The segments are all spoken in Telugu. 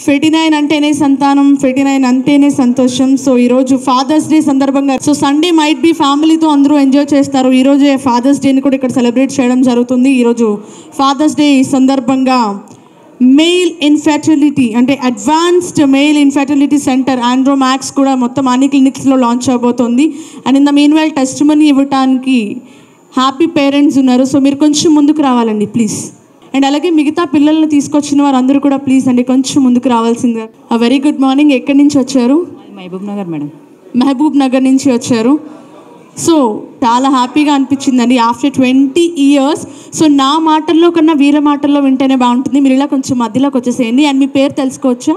ఫెటినైన్ అంటేనే సంతానం, ఫెటినైన్ అంటేనే సంతోషం. సో ఈరోజు ఫాదర్స్ డే సందర్భంగా, సో సండే మైట్ బి ఫ్యామిలీతో అందరూ ఎంజాయ్ చేస్తారు. ఈరోజే ఫాదర్స్ డేని కూడా ఇక్కడ సెలబ్రేట్ చేయడం జరుగుతుంది. ఈరోజు ఫాదర్స్ డే సందర్భంగా మెయిల్ ఇన్ఫెర్టిలిటీ అంటే advanced male infertility centre Andromax కూడా మొత్తం అన్ని క్లినిక్స్లో లాంచ్ అవబోతోంది. And in the meanwhile testimony ఇవ్వటానికి హ్యాపీ పేరెంట్స్ ఉన్నారు. సో మీరు కొంచెం ముందుకు రావాలండి ప్లీజ్. అండ్ అలాగే మిగతా పిల్లల్ని తీసుకొచ్చిన వారు అందరూ కూడా ప్లీజ్ అండి కొంచెం ముందుకు రావాల్సిందిగా. Very good morning. ఎక్కడి నుంచి వచ్చారు? మహబూబ్ నగర్ మేడం. మహబూబ్ నగర్ నుంచి వచ్చారు. సో చాలా హ్యాపీగా అనిపించిందండి ఆఫ్టర్ 20 years. సో నా మాటల్లో కన్నా వీర మాటల్లో వింటేనే బాగుంటుంది. మీరు ఇలా కొంచెం మధ్యలోకి వచ్చేసేయండి. అండ్ మీ పేరు తెలుసుకోవచ్చా?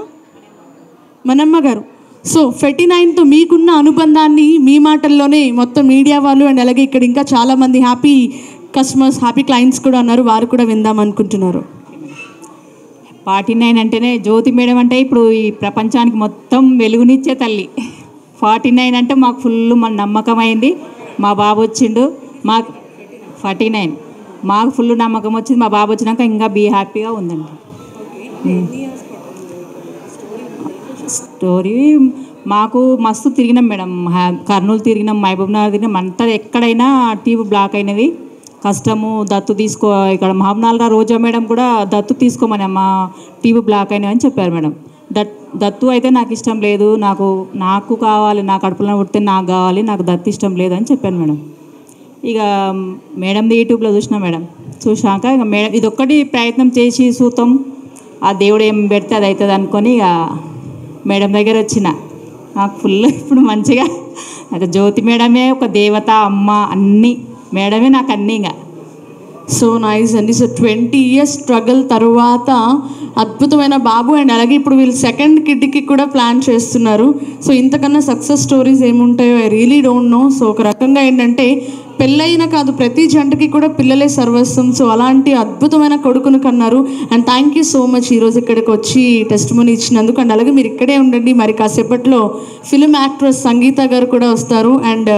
మనమ్మ గారు. సో ఫెటినైన్తో మీకున్న అనుబంధాన్ని మీ మాటల్లోనే మొత్తం మీడియా వాళ్ళు అండ్ అలాగే ఇక్కడ ఇంకా చాలామంది హ్యాపీ కస్టమర్స్, హ్యాపీ క్లయింట్స్ కూడా ఉన్నారు, వారు కూడా విందాం అనుకుంటున్నారు. 49 అంటేనే జ్యోతి మేడం అంటే ఇప్పుడు ఈ ప్రపంచానికి మొత్తం వెలుగునిచ్చే తల్లి. 49 అంటే మాకు ఫుల్ మన నమ్మకం అయింది. మా బాబు వచ్చిండు, మాకు 49 మాకు ఫుల్ నమ్మకం వచ్చింది. మా బాబు వచ్చినాక ఇంకా హ్యాపీగా ఉందండి. స్టోరీ మాకు మస్తు తిరిగినాం మేడం. కర్నూలు తిరిగినాం, మహబూబ్ నగర్ తిరిగినాం, అంతా ఎక్కడైనా టీవీ బ్లాక్ అయినది. కష్టము దత్తు తీసుకో, ఇక్కడ మహబూబ్నగర్లో రోజా మేడం కూడా దత్తు తీసుకోమని మా టీవీ బ్లాక్ అయినా అని చెప్పారు మేడం. దత్తు అయితే నాకు ఇష్టం లేదు, నాకు కావాలి, నా కడుపులో పుడితే నాకు కావాలి, నాకు దత్తు ఇష్టం లేదు అని చెప్పాను మేడం. ఇక మేడంది యూట్యూబ్లో చూసినా మేడం. చూసాక ఇక మేడం ఇదొక్కటి ప్రయత్నం చేసి చూద్దాం, ఆ దేవుడు ఏం పెడితే అది అవుతుంది అనుకొని ఇక మేడం దగ్గర వచ్చిన. నాకు ఫుల్ ఇప్పుడు మంచిగా అయితే జ్యోతి మేడమే ఒక దేవత, అమ్మ, అన్నీ మేడమే నాకు అన్నీ. ఇంకా సో నైస్ అండి. సో 20 years స్ట్రగుల్ తర్వాత అద్భుతమైన బాబు. అండ్ అలాగే ఇప్పుడు వీళ్ళు సెకండ్ కిడ్కి కూడా ప్లాన్ చేస్తున్నారు. సో ఇంతకన్నా సక్సెస్ స్టోరీస్ ఏముంటాయో I really don't know. So ఒక రకంగా ఏంటంటే పెళ్ళైనా కాదు ప్రతి జంటకి కూడా పిల్లలే సర్వస్వం. సో అలాంటి అద్భుతమైన కొడుకును కన్నారు. And thank you so much ఈరోజు ఇక్కడికి వచ్చి టెస్ట్ మనీ ఇచ్చినందుకు. అండ్ అలాగే మీరు ఇక్కడే ఉండండి, మరి కాసేపట్లో ఫిల్మ్ యాక్ట్రెస్ సంగీత గారు కూడా వస్తారు అండ్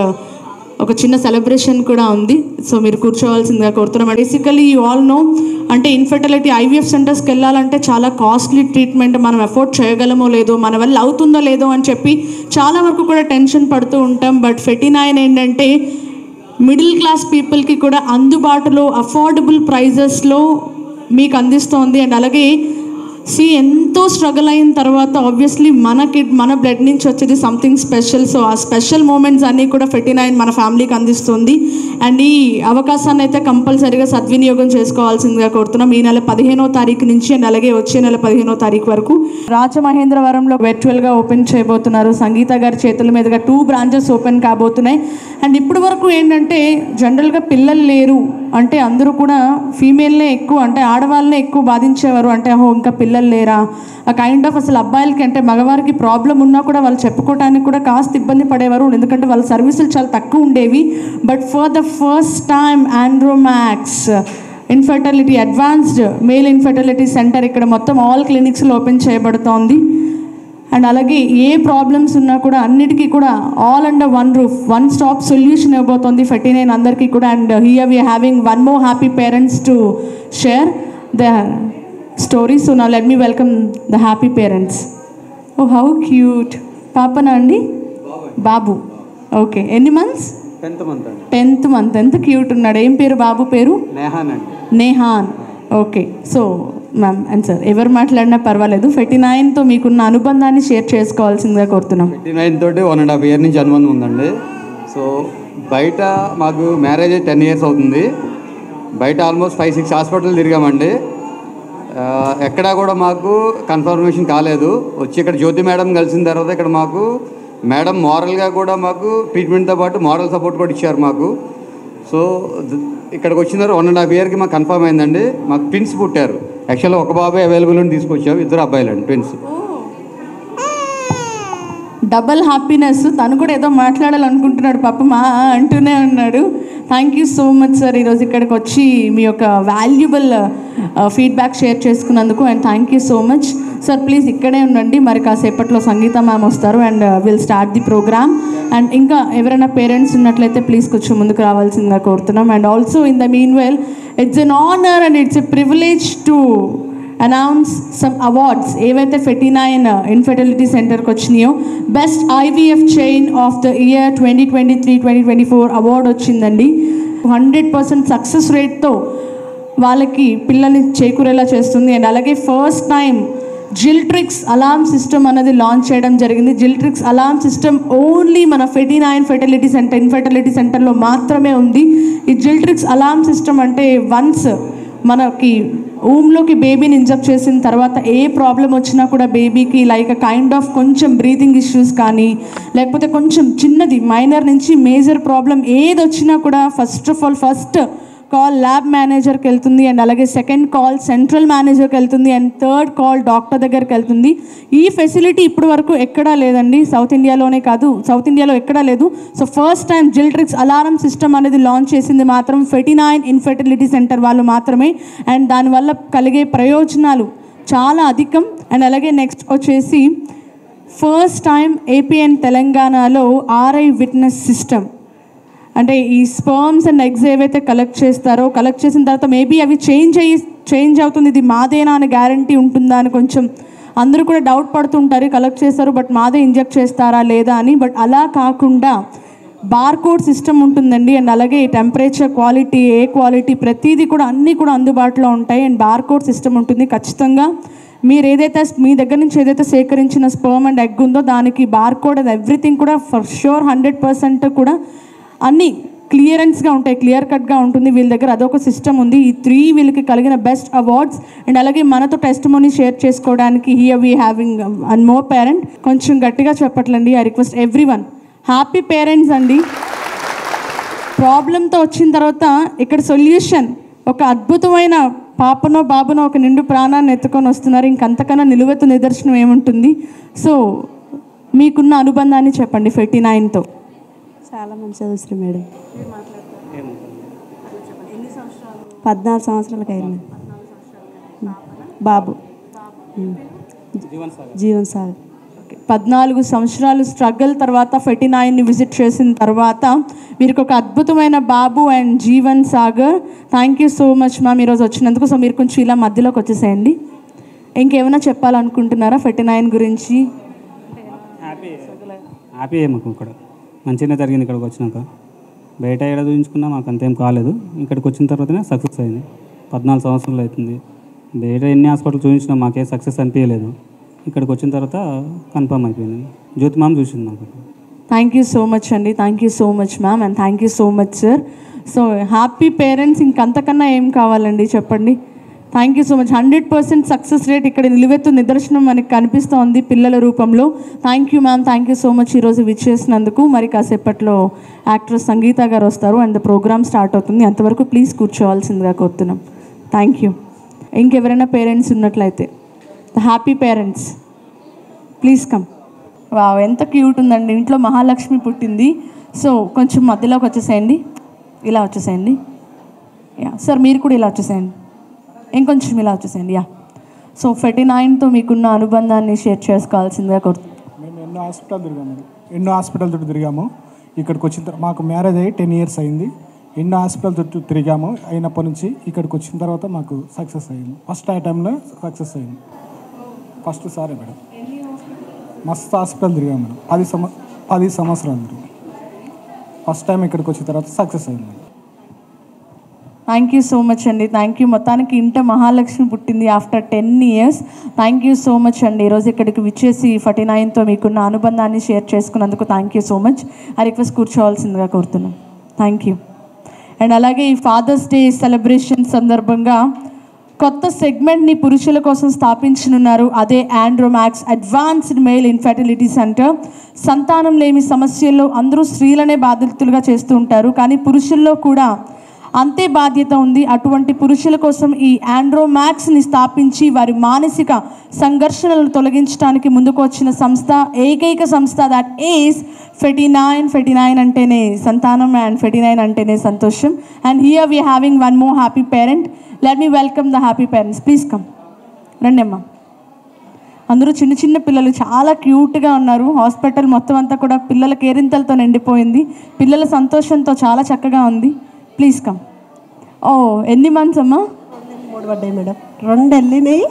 ఒక చిన్న సెలబ్రేషన్ కూడా ఉంది. సో మీరు కూర్చోవాల్సిందిగా కోరుతున్నాం. బేసికలీ యూ ఆల్ నో అంటే ఇన్ఫర్టిలిటీ ఐవీఎఫ్ సెంటర్స్కి వెళ్ళాలంటే చాలా కాస్ట్లీ ట్రీట్మెంట్, మనం అఫోర్డ్ చేయగలమో లేదో, మన వల్ల అవుతుందో లేదో అని చెప్పి చాలా వరకు కూడా టెన్షన్ పడుతూ ఉంటాం. బట్ ఫెటినైన్ ఏంటంటే మిడిల్ క్లాస్ పీపుల్కి కూడా అందుబాటులో అఫోర్డబుల్ ప్రైజెస్లో మీకు అందిస్తోంది. అండ్ అలాగే ఎంతో స్ట్రగుల్ అయిన తర్వాత ఆబ్వియస్లీ మన బ్లడ్ నుంచి వచ్చేది సంథింగ్ స్పెషల్. సో ఆ స్పెషల్ మూమెంట్స్ అన్నీ కూడా ఫెటినైన్ మన ఫ్యామిలీకి అందిస్తుంది. అండ్ ఈ అవకాశాన్ని అయితే కంపల్సరీగా సద్వినియోగం చేసుకోవాల్సిందిగా కోరుతున్నాం. ఈ నెల 15వ తారీఖు నుంచి అండ్ అలాగే వచ్చే నెల 15వ తారీఖు వరకు రాజమహేంద్రవరంలో వర్చువల్గా ఓపెన్ చేయబోతున్నారు. సంగీత గారి చేతుల మీదుగా 2 branches ఓపెన్ కాబోతున్నాయి. అండ్ ఇప్పటి వరకు ఏంటంటే జనరల్గా పిల్లలు లేరు అంటే అందరూ కూడా ఫీమేల్నే ఎక్కువ అంటే ఆడవాళ్ళనే ఎక్కువ బాధించేవారు. అంటే ఇంకా పిల్లలు లేరా ఆ కైండ్ ఆఫ్ అసలు అబ్బాయిలకి అంటే మగవారికి ప్రాబ్లం ఉన్నా కూడా వాళ్ళు చెప్పుకోవడానికి కూడా కాస్త ఇబ్బంది పడేవారు, ఎందుకంటే వాళ్ళ సర్వీసులు చాలా తక్కువ ఉండేవి. But for the first time Andromax infertility advanced male infertility centre ఇక్కడ మొత్తం ఆల్ క్లినిక్స్లో ఓపెన్ చేయబడుతోంది. అండ్ అలాగే ఏ ప్రాబ్లమ్స్ ఉన్నా కూడా అన్నిటికీ కూడా all under one roof, one stop solution ఇవ్వబోతోంది ఫెటినైన్ అందరికీ కూడా. And here we are having one more happy parents to share the story. So నా let me welcome the happy parents. Oh how cute. పాపనా అండి? బాబు. ఓకే, ఎన్ని మంత్స్? 10th month. ఎంత క్యూట్ ఉన్నాడు. ఏం పేరు బాబు పేరు? Nehan. Okay. So ma'am and sir ఎవరు మాట్లాడినా పర్వాలేదు, ఫెటినైన్తో మీకున్న అనుబంధాన్ని షేర్ చేసుకోవాల్సిందిగా కోరుతున్నాం. ఫెటినైన్ తోటి 1.5 year నుంచి అనుబంధం ఉందండి. సో బయట మాకు మ్యారేజ్ 10 years అవుతుంది. బయట ఆల్మోస్ట్ 5-6 హాస్పిటల్ తిరిగామండి. ఎక్కడా కూడా మాకు కన్ఫర్మేషన్ కాలేదు. వచ్చి ఇక్కడ జ్యోతి మేడం కలిసిన తర్వాత ఇక్కడ మాకు మేడం మోరల్గా కూడా మాకు ట్రీట్మెంట్తో పాటు మోరల్ సపోర్ట్ కూడా ఇచ్చారు మాకు. సో ఇక్కడికి వచ్చిన తర్వాత 1.5 yearకి మాకు కన్ఫర్మ్ అయిందండి. మాకు ట్విన్స్ పుట్టారు. యాక్చువల్గా ఒక బాబే అవైలబుల్ అని తీసుకొచ్చాము, 2 అబ్బాయిలండి ట్విన్స్. Double happiness. తను కూడా ఏదో మాట్లాడాలనుకుంటున్నాడు పాపం అంటూనే ఉన్నాడు. Thank you so much sir ఈరోజు ఇక్కడికి వచ్చి మీ యొక్క వాల్యుబుల్ ఫీడ్బ్యాక్ షేర్ చేసుకున్నందుకు. And thank you so much sir. Please ఇక్కడే ఉండండి, మరి కాసేపట్లో సంగీత మ్యామ్ వస్తారు and will start the programme. And ఇంకా ఎవరైనా పేరెంట్స్ ఉన్నట్లయితే ప్లీజ్ కొంచెం ముందుకు రావాల్సిందిగా కోరుతున్నాం. And also in the mean well it's an honour and it's a privilege to announce some awards ఏవైతే 59 ఇన్ఫెర్టిలిటీ సెంటర్కి వచ్చినాయో best IVF chain of the year 2023-2024 award వచ్చిందండి. 100% సక్సెస్ రేట్తో వాళ్ళకి పిల్లల్ని చేకూరేలా చేస్తుంది. అండ్ అలాగే ఫస్ట్ టైం జిల్ట్రిక్స్ అలార్మ్ సిస్టమ్ అనేది లాంచ్ చేయడం జరిగింది. జిల్ట్రిక్స్ అలార్మ్ సిస్టమ్ ఓన్లీ మన 59 ఇన్ఫెర్టిలిటీ సెంటర్లో మాత్రమే ఉంది. ఈ జిల్ట్రిక్స్ అలార్మ్ సిస్టమ్ అంటే వన్స్ మనకి ఊమ్లోకి బేబీని ఇంజెక్ట్ చేసిన తర్వాత ఏ ప్రాబ్లం వచ్చినా కూడా బేబీకి లైక్ కైండ్ ఆఫ్ కొంచెం బ్రీతింగ్ ఇష్యూస్ కానీ లేకపోతే కొంచెం చిన్నది మైనర్ నుంచి మేజర్ ప్రాబ్లం ఏది వచ్చినా కూడా ఫస్ట్ కాల్ ల్యాబ్ మేనేజర్కి వెళ్తుంది. అండ్ అలాగే సెకండ్ కాల్ సెంట్రల్ మేనేజర్కి వెళ్తుంది. అండ్ థర్డ్ కాల్ డాక్టర్ దగ్గరికి వెళ్తుంది. ఈ ఫెసిలిటీ ఇప్పటి వరకు ఎక్కడా లేదండి, సౌత్ ఇండియాలోనే కాదు, సౌత్ ఇండియాలో ఎక్కడా లేదు. So first time Jiltrix alarm system అనేది లాంచ్ చేసింది మాత్రం 59 ఇన్ఫెర్టిలిటీ సెంటర్ వాళ్ళు మాత్రమే. అండ్ దానివల్ల కలిగే ప్రయోజనాలు చాలా అధికం. అండ్ అలాగే నెక్స్ట్ వచ్చేసి ఫస్ట్ టైం ఏపీ అండ్ తెలంగాణలో RI విట్నెస్ సిస్టమ్, అంటే ఈ స్పర్మ్స్ అండ్ ఎగ్స్ ఏవైతే కలెక్ట్ చేసిన తర్వాత మేబీ అవి చేంజ్ అవుతుంది, ఇది మాదేనా అని గ్యారంటీ ఉంటుందా అని కొంచెం అందరూ కూడా డౌట్ పడుతుంటారు. కలెక్ట్ చేస్తారు బట్ మాదే ఇంజెక్ట్ చేస్తారా లేదా అని. బట్ అలా కాకుండా బార్కోడ్ సిస్టమ్ ఉంటుందండి. అండ్ అలాగే టెంపరేచర్ క్వాలిటీ, ఏ క్వాలిటీ ప్రతిదీ కూడా అన్నీ కూడా అందుబాటులో ఉంటాయి. అండ్ బార్కోడ్ సిస్టమ్ ఉంటుంది. ఖచ్చితంగా మీరు ఏదైతే మీ దగ్గర నుంచి ఏదైతే సేకరించిన స్పర్మ్ అండ్ ఎగ్ ఉందో దానికి బార్కోడ్ అది ఎవ్రీథింగ్ కూడా ఫర్ ష్యూర్ 100% కూడా అన్నీ క్లియరెన్స్గా ఉంటాయి, క్లియర్ కట్గా ఉంటుంది. వీళ్ళ దగ్గర అదొక సిస్టమ్ ఉంది. ఈ 3 వీళ్ళకి కలిగిన బెస్ట్ అవార్డ్స్. అండ్ అలాగే మనతో టెస్టిమోనీ షేర్ చేసుకోవడానికి here we having one more parent. కొంచెం గట్టిగా చెప్పట్లండి. I request everyone, happy parents అండి. ప్రాబ్లంతో వచ్చిన తర్వాత ఇక్కడ సొల్యూషన్, ఒక అద్భుతమైన పాపనో బాబునో ఒక నిండు ప్రాణాన్ని ఎత్తుకొని వస్తున్నారు. ఇంకంతకన్నా నిలువెత్తు నిదర్శనం ఏముంటుంది? సో మీకున్న అనుబంధాన్ని చెప్పండి 59తో. చాలా మంచిగా చూస్తారు మేడం. 14 సంవత్సరాలకు అయింది బాబు, జీవన్ సాగర్. 14 సంవత్సరాలు స్ట్రగుల్ తర్వాత 59ని విజిట్ చేసిన తర్వాత వీరికి ఒక అద్భుతమైన బాబు and Jeevan Sagar. Thank you so much ma'am ఈరోజు వచ్చినందుకు. సో మీరు కొంచెం ఇలా మధ్యలోకి వచ్చేసేయండి. ఇంకేమైనా చెప్పాలనుకుంటున్నారా 59 గురించి? హ్యాపీ మాకు ఇక్కడ మంచిగానే జరిగింది. ఇక్కడికి వచ్చినాక బయట ఏడ చూపించుకున్నా మాకు అంతేం కాలేదు. ఇక్కడికి వచ్చిన తర్వాతనే సక్సెస్ అయింది. 14 సంవత్సరాలు అవుతుంది. బయట ఎన్ని హాస్పిటల్ చూపించినా మాకే సక్సెస్ అనిపించలేదు. ఇక్కడికి వచ్చిన తర్వాత కన్ఫర్మ్ అయిపోయింది. జ్యోతి మ్యామ్ చూసింది మాకు. థ్యాంక్ యూ సో మచ్ అండి. Thank you so much ma'am and thank you so much sir. So happy parents, ఇంకంతకన్నా ఏం కావాలండి చెప్పండి? Thank you so much. 100% success rate ఇక్కడ నిలువెత్తు నిదర్శనం మనకి కనిపిస్తోంది పిల్లల రూపంలో. Thank you ma'am, thank you so much ఈరోజు విచ్చేసినందుకు. మరి కాసేపట్లో యాక్ట్రెస్ సంగీత గారు వస్తారు అండ్ ప్రోగ్రామ్ స్టార్ట్ అవుతుంది. అంతవరకు ప్లీజ్ కూర్చోవాల్సిందిగా కోరుతున్నాం. Thank you. ఇంకెవరైనా పేరెంట్స్ ఉన్నట్లయితే happy parents please come. Wow, ఎంత క్యూట్ ఉందండి. ఇంట్లో మహాలక్ష్మి పుట్టింది. సో కొంచెం మధ్యలోకి వచ్చేసేయండి, ఇలా వచ్చేసేయండి. యా సార్, మీరు కూడా ఇలా వచ్చేసేయండి, ఇంకొంచెం ఇలా వచ్చేసేయండి. యా. సో 59తో మీకున్న అనుబంధాన్ని షేర్ చేసుకోవాల్సిందిగా కోరుతున్నాను. మేము ఎన్నో హాస్పిటల్ చుట్టూ తిరిగాము. ఇక్కడికి వచ్చిన తర్వాత మాకు మ్యారేజ్ అయ్యి 10 years అయింది. ఎన్నో హాస్పిటల్ చుట్టూ తిరిగాము. అయినప్పటి నుంచి ఇక్కడికి వచ్చిన తర్వాత మాకు సక్సెస్ అయింది. ఫస్ట్ టైంలో సక్సెస్ అయింది. ఫస్ట్ సారే మేడం. మస్తు హాస్పిటల్ తిరిగాము మేడం. 10 సంవత్సరాలు తిరిగాము. ఫస్ట్ టైం ఇక్కడికి వచ్చిన తర్వాత సక్సెస్ అయింది. థ్యాంక్ యూ సో మచ్ అండి. Thank you. మొత్తానికి ఇంట మహాలక్ష్మి పుట్టింది after 10 years. Thank you so much అండి. ఈరోజు ఇక్కడికి విచ్చేసి 49తో మీకున్న అనుబంధాన్ని షేర్ చేసుకున్నందుకు థ్యాంక్ యూ సో మచ్. ఆ రిక్వెస్ట్ కూర్చోవాల్సిందిగా కోరుతున్నాం. Thank you. అండ్ అలాగే ఈ ఫాదర్స్ డే సెలబ్రేషన్ సందర్భంగా కొత్త సెగ్మెంట్ని పురుషుల కోసం స్థాపించనున్నారు. అదే ఆండ్రోమాక్స్ అడ్వాన్స్డ్ మేల్ ఇన్ఫెర్టిలిటీ సెంటర్. సంతానం లేని సమస్యల్లో అందరూ స్త్రీలనే బాధితులుగా చేస్తూ ఉంటారు, కానీ పురుషుల్లో కూడా అంతే బాధ్యత ఉంది. అటువంటి పురుషుల కోసం ఈ ఆండ్రోమాక్స్ని స్థాపించి వారి మానసిక సంఘర్షణలను తొలగించడానికి ముందుకు వచ్చిన సంస్థ, ఏకైక సంస్థ దట్ ఈస్ 59. 59 అంటేనే సంతానం అండ్ 59 అంటేనే సంతోషం. And here we having one more happy parent. Let me welcome the happy parents. Please come. రండి అమ్మా. అందరూ చిన్న చిన్న పిల్లలు చాలా క్యూట్గా ఉన్నారు. హాస్పిటల్ మొత్తం అంతా కూడా పిల్లల కేరింతలతో నిండిపోయింది. పిల్లల సంతోషంతో చాలా చక్కగా ఉంది. Please come. ఓ, ఎన్ని మంత్స్ అమ్మా? 3 పడ్డాయి మేడం. 2 వెళ్ళినాయి,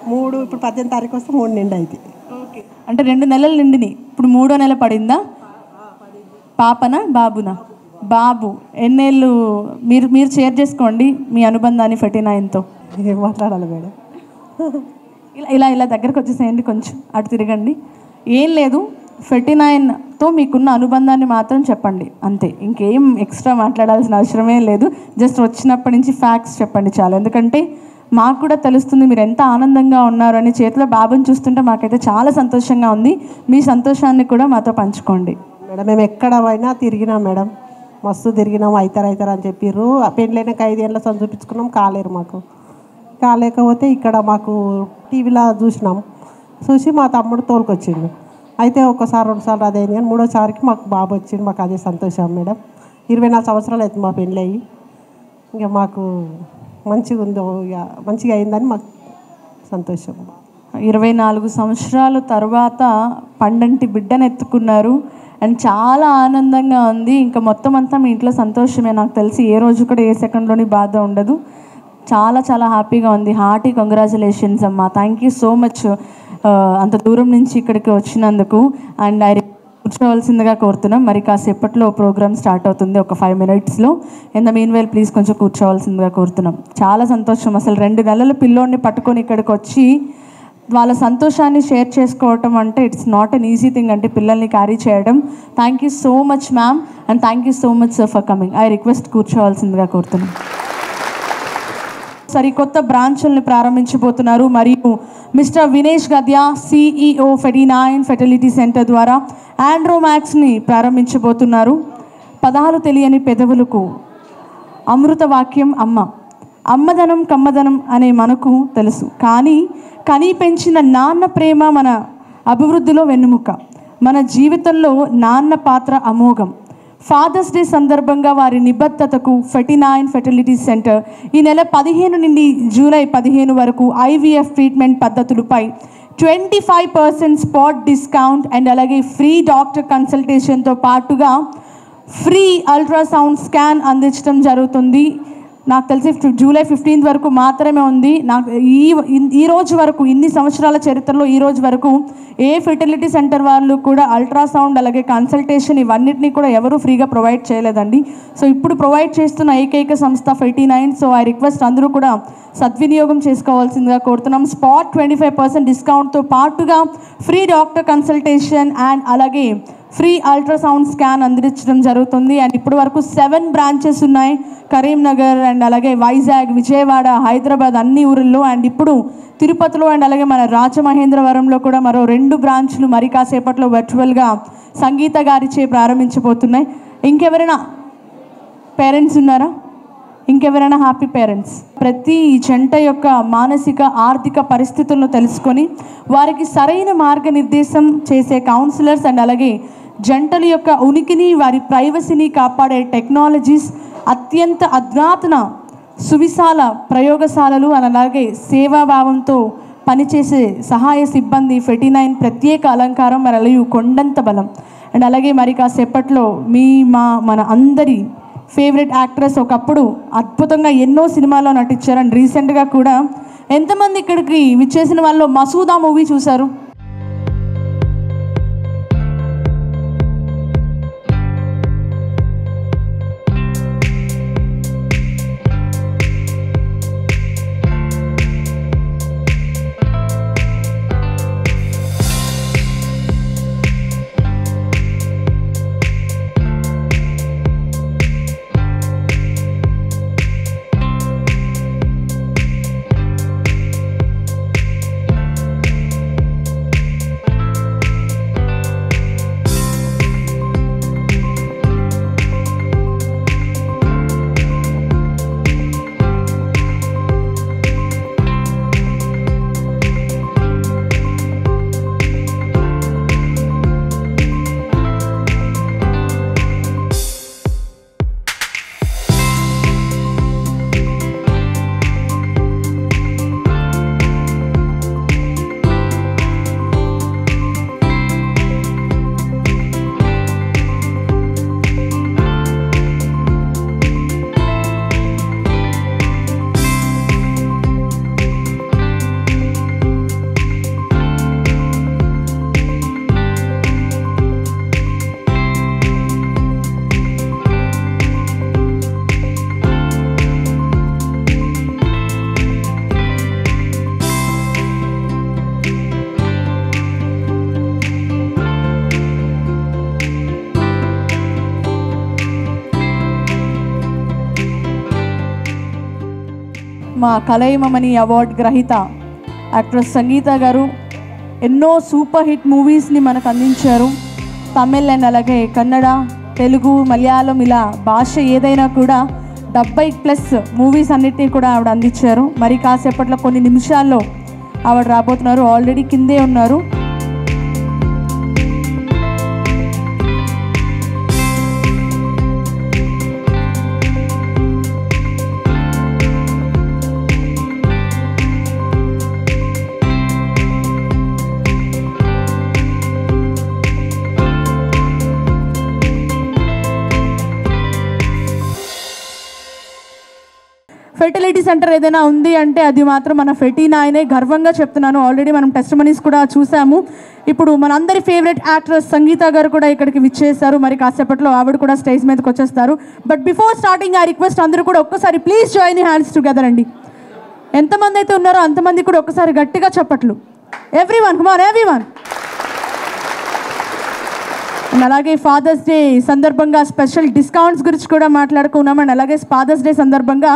3 ఇప్పుడు 18 తారీఖు వస్తే 3 నిండు అయితే. ఓకే, అంటే 2 నెలలు నిండిని, ఇప్పుడు 3వ నెల పడిందా? పాపనా బాబునా? బాబు. ఎన్నేళ్ళు మీరు మీరు షేర్ చేసుకోండి మీ అనుబంధాన్ని 49తో. ఏం మాట్లాడాలి మేడం? ఇలా ఇలా ఇలా దగ్గరకు వచ్చేసేయండి, కొంచెం అటు తిరగండి. ఏం లేదు, 49తో మీకున్న అనుబంధాన్ని మాత్రం చెప్పండి అంతే, ఇంకేం ఎక్స్ట్రా మాట్లాడాల్సిన అవసరమే లేదు. జస్ట్ వచ్చినప్పటి నుంచి ఫ్యాక్ట్స్ చెప్పండి చాలు. ఎందుకంటే మాకు కూడా తెలుస్తుంది మీరు ఎంత ఆనందంగా ఉన్నారు అని. చేతిలో బాబుని చూస్తుంటే మాకైతే చాలా సంతోషంగా ఉంది. మీ సంతోషాన్ని కూడా మాతో పంచుకోండి. మేడం మేము ఎక్కడ పోయినా తిరిగినాం మేడం, మస్తు తిరిగినాం. అవుతారు అని చెప్పిర్రు. పెళ్ళైనాక 5 ఏళ్ళ సంది చూపించుకున్నాం, కాలేరు మాకు. కాలేకపోతే ఇక్కడ మాకు టీవీలో చూసి మా తమ్ముడు తోలుకొచ్చిండు. అయితే ఒకసారి 2 సార్లు అదే కానీ 3వ సారికి మాకు బాబు వచ్చింది. మాకు అదే సంతోషం మేడం. 24 సంవత్సరాలు అవుతుంది మా పెళ్ళి అయ్యి. ఇంకా మాకు మంచిగా ఉందో, ఇక మంచిగా అయిందని మాకు సంతోషం. 24 సంవత్సరాల తర్వాత పండంటి బిడ్డను ఎత్తుకున్నారు అండ్ చాలా ఆనందంగా ఉంది. ఇంకా మొత్తం అంతా మీ ఇంట్లో సంతోషమే. నాకు తెలిసి ఏ రోజు కూడా ఏ సెకండ్లోని బాధ ఉండదు. చాలా చాలా హ్యాపీగా ఉంది. హార్టీ కంగ్రాచులేషన్స్ అమ్మా. థ్యాంక్ యూ సో మచ్ అంత దూరం నుంచి ఇక్కడికి వచ్చినందుకు. అండ్ కూర్చోవలసిందిగా కోరుతున్నాం. మరి కాసేపట్లో ప్రోగ్రామ్ స్టార్ట్ అవుతుంది, ఒక 5 minutesలో. In the meanwhile please కొంచెం కూర్చోవలసిందిగా కోరుతున్నాం. చాలా సంతోషం, అసలు 2 నెలల పిల్లోడిని పట్టుకొని ఇక్కడికి వచ్చి వాళ్ళ సంతోషాన్ని షేర్ చేసుకోవటం అంటే it's not an easy thing. అంటే పిల్లల్ని క్యారీ చేయడం. Thank you so much ma'am and thank you so much sir for coming. I request కూర్చోవలసిందిగా కోరుతున్నాం. సరికొత్త బ్రాంచ్ల్ని ప్రారంభించబోతున్నారు. మరియు mister Vinesh Gadya CEO 49 fertility centre ద్వారా ఆండ్రోమాక్స్ని ప్రారంభించబోతున్నారు. పదాలు తెలియని పెదవులకు అమృత వాక్యం అమ్మ. అమ్మదనం కమ్మదనం అనే మనకు తెలుసు, కానీ కనీ పెంచిన నాన్న ప్రేమ మన అభివృద్ధిలో వెన్నుముక. మన జీవితంలో నాన్న పాత్ర అమోఘం. ఫాదర్స్ డే సందర్భంగా వారి నిబద్ధతకు 49 ఫెర్టిలిటీ సెంటర్ ఈ నెల 15 నుండి జూలై 15 వరకు IVF ట్రీట్మెంట్ పద్ధతులపై 25% స్పాట్ డిస్కౌంట్ అండ్ అలాగే ఫ్రీ డాక్టర్ కన్సల్టేషన్తో పాటుగా ఫ్రీ అల్ట్రాసౌండ్ స్కాన్ అందించడం జరుగుతుంది. నాకు తెలిసి జూలై 15 వరకు మాత్రమే ఉంది. నాకు ఈ రోజు వరకు, ఇన్ని సంవత్సరాల చరిత్రలో ఈ రోజు వరకు ఏ ఫెర్టిలిటీ సెంటర్ వాళ్ళు కూడా అల్ట్రాసౌండ్ అలాగే కన్సల్టేషన్ ఇవన్నిటినీ కూడా ఎవరు ఫ్రీగా ప్రొవైడ్ చేయలేదండి. సో ఇప్పుడు ప్రొవైడ్ చేస్తున్న ఏకైక సంస్థ 49. సో ఐ రిక్వెస్ట్ అందరూ కూడా సద్వినియోగం చేసుకోవాల్సిందిగా కోరుతున్నాం. స్పాట్ 25% డిస్కౌంట్తో పాటుగా ఫ్రీ డాక్టర్ కన్సల్టేషన్ అండ్ అలాగే ఫ్రీ అల్ట్రాసౌండ్ స్కాన్ అందించడం జరుగుతుంది. అండ్ ఇప్పటి వరకు 7 బ్రాంచెస్ ఉన్నాయి. కరీంనగర్ అండ్ అలాగే వైజాగ్, విజయవాడ, హైదరాబాద్ అన్ని ఊరిల్లో. అండ్ ఇప్పుడు తిరుపతిలో అండ్ అలాగే మన రాజమహేంద్రవరంలో కూడా మరో 2 బ్రాంచ్లు మరి కాసేపట్లో వర్చువల్గా సంగీత గారిచే ప్రారంభించబోతున్నాయి. ఇంకెవరైనా పేరెంట్స్ ఉన్నారా? ఇంకెవరైనా హ్యాపీ పేరెంట్స్? ప్రతి జంట యొక్క మానసిక ఆర్థిక పరిస్థితులను తెలుసుకొని వారికి సరైన మార్గనిర్దేశం చేసే కౌన్సిలర్స్ అండ్ అలాగే జంటల యొక్క ఉనికిని, వారి ప్రైవసీని కాపాడే టెక్నాలజీస్, అత్యంత అధునాతన సువిశాల ప్రయోగశాలలు అండ్ అలాగే సేవాభావంతో పనిచేసే సహాయ సిబ్బంది 49 ప్రత్యేక అలంకారం మరియు కొండంత బలం. అండ్ అలాగే మరి కాసేపట్లో మన అందరి ఫేవరెట్ యాక్ట్రెస్, ఒకప్పుడు అద్భుతంగా ఎన్నో సినిమాల్లో నటించారు. అండ్ రీసెంట్గా కూడా ఎంతమంది ఇక్కడికి విచ్చేసిన వాళ్ళు మసూదా మూవీ చూశారు? మా కలైమమణి అవార్డ్ గ్రహీత యాక్ట్రెస్ సంగీత గారు ఎన్నో సూపర్ హిట్ మూవీస్ని మనకు అందించారు. తమిళ్ అండ్ అలాగే కన్నడ, తెలుగు, మలయాళం ఇలా భాష ఏదైనా కూడా 70+ మూవీస్ అన్నిటినీ కూడా ఆవిడ అందించారు. మరి కాసేపట్లో కొన్ని నిమిషాల్లో ఆవిడ రాబోతున్నారు. ఆల్రెడీ కిందే ఉన్నారు. ఫెర్టిలిటీ సెంటర్ ఏదైనా ఉంది అంటే అది మాత్రం మన ఫెటీనాయనే, గర్వంగా చెప్తున్నాను. ఆల్రెడీ మనం టెస్టిమనీస్ కూడా చూసాము. ఇప్పుడు మనందరి ఫేవరెట్ యాక్ట్రెస్ సంగీత గారు కూడా ఇక్కడికి విచ్చేస్తారు. మరి కాసేపట్లో ఆవిడ కూడా స్టేజ్ మీదకి వచ్చేస్తారు. But before starting I request అందరూ కూడా ఒక్కసారి please join the hands together అండి. ఎంతమంది అయితే ఉన్నారో అంతమంది కూడా ఒక్కసారి గట్టిగా చప్పట్లు. Everyone come on everyone. And అలాగే ఫాదర్స్ డే సందర్భంగా స్పెషల్ డిస్కౌంట్స్ గురించి కూడా మాట్లాడుకున్నాం. అండ్ అలాగే ఫాదర్స్ డే సందర్భంగా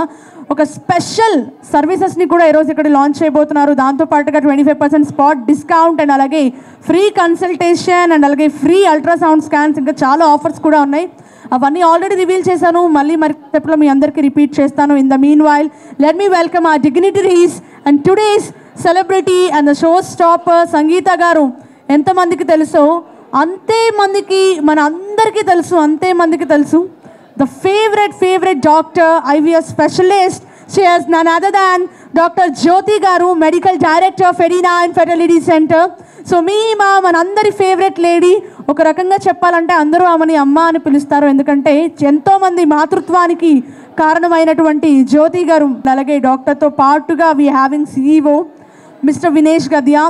ఒక స్పెషల్ సర్వీసెస్ని కూడా ఈరోజు ఇక్కడ లాంచ్ చేయబోతున్నారు. దాంతోపాటుగా 25% స్పాట్ డిస్కౌంట్ అండ్ అలాగే ఫ్రీ కన్సల్టేషన్ అండ్ అలాగే ఫ్రీ అల్ట్రాసౌండ్ స్కాన్స్, ఇంకా చాలా ఆఫర్స్ కూడా ఉన్నాయి. అవన్నీ ఆల్రెడీ రివీల్ చేశాను, మళ్ళీ మరిసేపట్లో మీ అందరికీ రిపీట్ చేస్తాను. In the meanwhile let me welcome ఆ dignitaries and today's celebrity and the show stopper Sangeetha garu. ఎంతమందికి తెలుసో అంతే మందికి, మన అందరికీ తెలుసు, అంతే మందికి తెలుసు the favorite doctor, IVF specialist. She has none other than Dr. Jyoti Garu, Medical Director, Ferdinand Fertility Center. So మా మనందరి ఫేవరెట్ లేడీ. ఒక రకంగా చెప్పాలంటే అందరూ ఆమెని అమ్మ అని పిలుస్తారు, ఎందుకంటే ఎంతోమంది మాతృత్వానికి కారణమైనటువంటి జ్యోతి గారు. అలాగే డాక్టర్తో పాటుగా we having CEO mister Vinesh Gadya,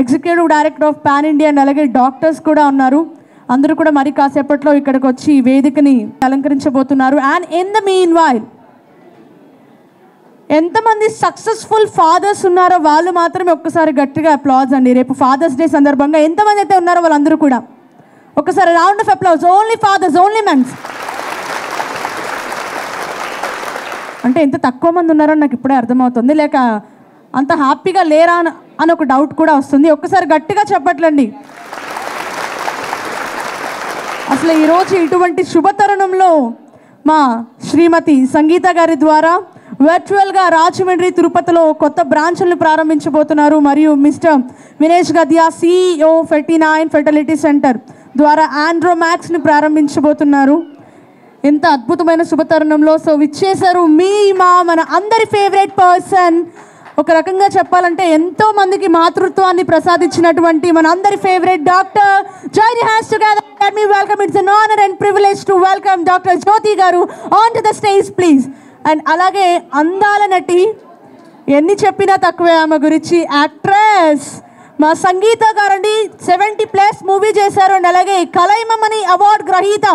executive director of pan India and అలాగే డాక్టర్స్ కూడా ఉన్నారు. అందరూ కూడా మరి కాసేపట్లో ఇక్కడికి వచ్చి వేదికని అలంకరించబోతున్నారు. And in the meanwhile ఎంతమంది సక్సెస్ఫుల్ ఫాదర్స్ ఉన్నారో వాళ్ళు మాత్రమే ఒక్కసారి గట్టిగా అప్లాజ్ అండి. రేపు ఫాదర్స్ డే సందర్భంగా ఎంతమంది అయితే ఉన్నారో వాళ్ళందరూ కూడా ఒక్కసారి round of applause. Only fathers, only mens. అంటే ఎంత తక్కువ మంది ఉన్నారో నాకు ఇప్పుడే అర్థమవుతుంది, లేక అంత హ్యాపీగా లేరా అని ఒక డౌట్ కూడా వస్తుంది. ఒక్కసారి గట్టిగా చెప్పట్లండి. అసలు ఈరోజు ఇటువంటి శుభతరుణంలో మా శ్రీమతి సంగీత గారి ద్వారా వర్చువల్గా రాజమండ్రి, తిరుపతిలో కొత్త బ్రాంచ్లను ప్రారంభించబోతున్నారు. మరియు mister Vinesh Gadya CEO Ferty nine fertility centre ద్వారా ఆండ్రోమాక్స్ని ప్రారంభించబోతున్నారు. ఎంత అద్భుతమైన శుభతరుణంలో సో విచ్చేశారు మన అందరి ఫేవరెట్ పర్సన్. ఒక రకంగా చెప్పాలంటే ఎంతో మందికి మాతృత్వాన్ని ప్రసాదించినటువంటి మన అందరి favourite doctor. Join your hands together. Let me welcome. It's an honor and privilege to welcome doctor Jyothi garu on to the stage please. And అలాగే అందాల నటి, ఎన్ని చెప్పినా తక్కువే ఆమె గురించి, యాక్ట్రెస్ మా సంగీత గారండి. 70+ మూవీ చేశారు. అండ్ అలాగే కలైమమణి అవార్డ్ గ్రహీత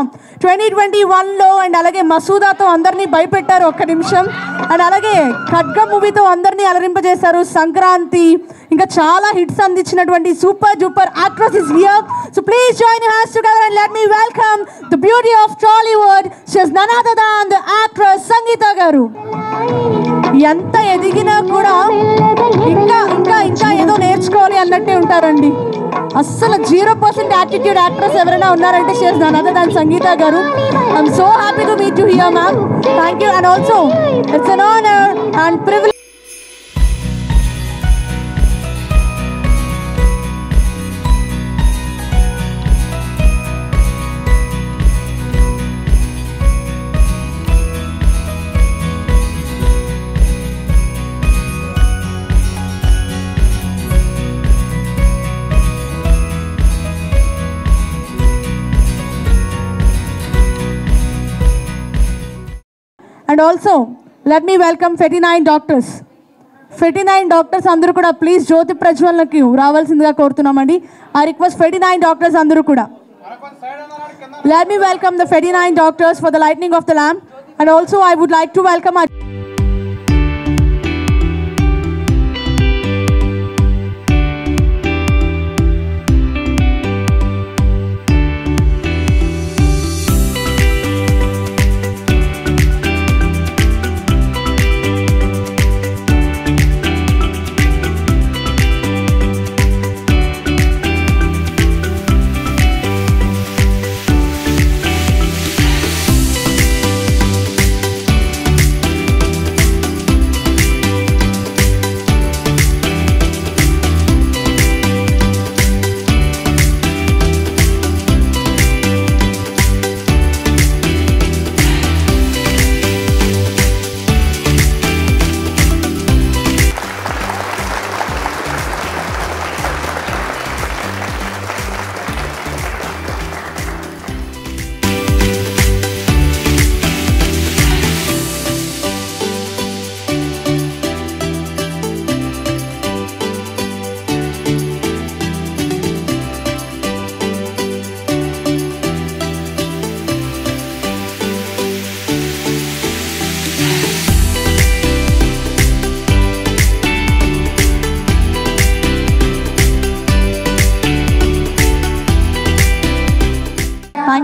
2021లో. అండ్ అలాగే మసూదాతో అందరినీ భయపెట్టారు ఒక్క నిమిషం. అండ్ అలాగే ఖడ్గ మూవీతో అందరినీ అలరింపజేశారు. సంక్రాంతి, ఇంకా చాలా హిట్స్ అందించినటువంటి super duper actress is here. So please join your hands together and let me welcome the beauty of Tollywood. She is none other than the actress Sangeetha garu. ఎంత ఎదిగినా కూడా ఇంకా ఇంకా ఇంకా ఏదో నేర్చుకోవాలి అన్నట్టే ఉంటారండి. అస్సలు 0% యాటిట్యూడ్ యాక్ట్రెస్ ఎవరైనా ఉన్నారంటే she is none other than Sangeetha garu. I'm so happy to meet you here ma'am. Thank you. And also it's an honor and privilege. And also, let me welcome 49 doctors. 49 doctors అందరూ కూడా ప్లీజ్ జ్యోతి ప్రజ్వలనకి రావాల్సిందిగా కోరుతున్నామండి. I request 49 doctors అందరూ కూడా. Let me welcome the 49 doctors for the lighting of the lamp. And also I would like to welcome our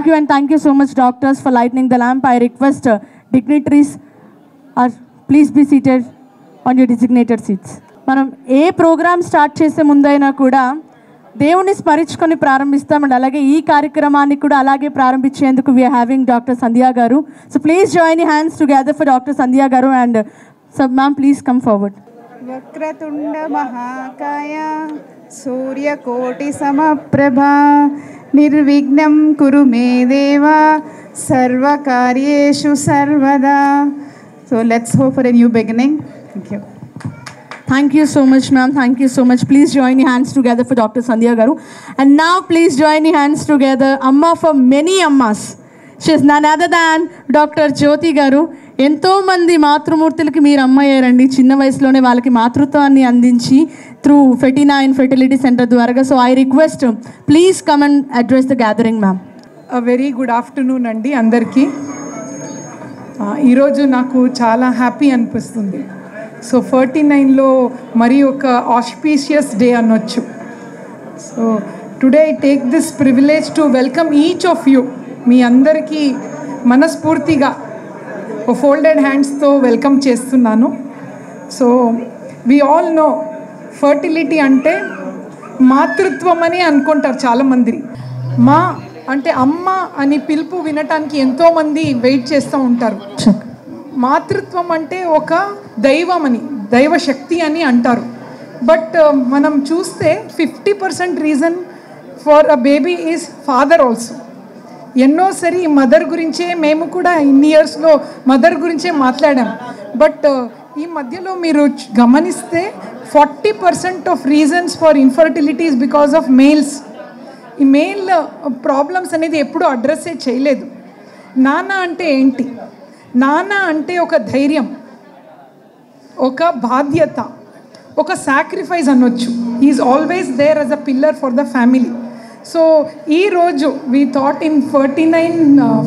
you and thank you so much, doctors, for lighting the lamp. I request dignitaries, please be seated on your designated seats. మనం ఏ ప్రోగ్రామ్ స్టార్ట్ చేసే ముందైనా కూడా దేవుని స్మరించుకొని ప్రారంభిస్తామండి. అలాగే ఈ కార్యక్రమాన్ని కూడా అలాగే ప్రారంభించేందుకు we are having doctor Sandhya garu. So please join your hands together for doctor Sandhya garu. And సబ్ మ్యామ్ ప్లీజ్ కమ్ ఫార్వర్డ్. వక్రతుండ మహాకాయ సూర్యకోటి సమప్రభా నిర్విఘ్నం కురు మే దేవ సర్వకార్యేషు సర్వదా. So let's hope for a new beginning. Thank you. Thank you so much, ma'am. Thank you so much. Please join your hands together for Dr. Sandhya Garu. And now please join your hands together. Amma for many Ammas. She is none other than Dr. Jyoti Garu. ఎంతో మంది మాతృమూర్తులకి మీరు అమ్మ అయ్యారండి. చిన్న వయసులోనే వాళ్ళకి మాతృత్వాన్ని అందించి త్రూ ఫెర్టిలిటీ సెంటర్ ద్వారా. So I request please come and address the gathering ma'am. Very good afternoon అండి అందరికీ. ఈరోజు నాకు చాలా హ్యాపీ అనిపిస్తుంది. సో 49లో మరి ఒక ఆస్పీషియస్ డే అనొచ్చు. So today I take this privilege to welcome each of you. మీ అందరికీ మనస్ఫూర్తిగా ఫోల్డెడ్ హ్యాండ్స్తో వెల్కమ్ చేస్తున్నాను. So we all know fertility అంటే మాతృత్వం అని అనుకుంటారు చాలామంది. మా అంటే అమ్మ అని పిలుపు వినటానికి ఎంతోమంది వెయిట్ చేస్తూ ఉంటారు. మాతృత్వం అంటే ఒక దైవం అని, దైవశక్తి అని అంటారు. బట్ మనం చూస్తే 50% reason for a baby is father also. ఎన్నోసారి మదర్ గురించే మేము కూడా ఇన్ని ఇయర్స్లో మదర్ గురించే మాట్లాడాం. బట్ ఈ మధ్యలో మీరు గమనిస్తే 40% of reasons for infertility is because of males. ఈ మేల్ ప్రాబ్లమ్స్ అనేది ఎప్పుడూ అడ్రస్సే చేయలేదు. నాన్న అంటే ఏంటి? నాన్న అంటే ఒక ధైర్యం, ఒక బాధ్యత, ఒక సాక్రిఫైస్ అనొచ్చు. Is always there as a pillar for the family. So ఈరోజు వీ థాట్ ఇన్ 49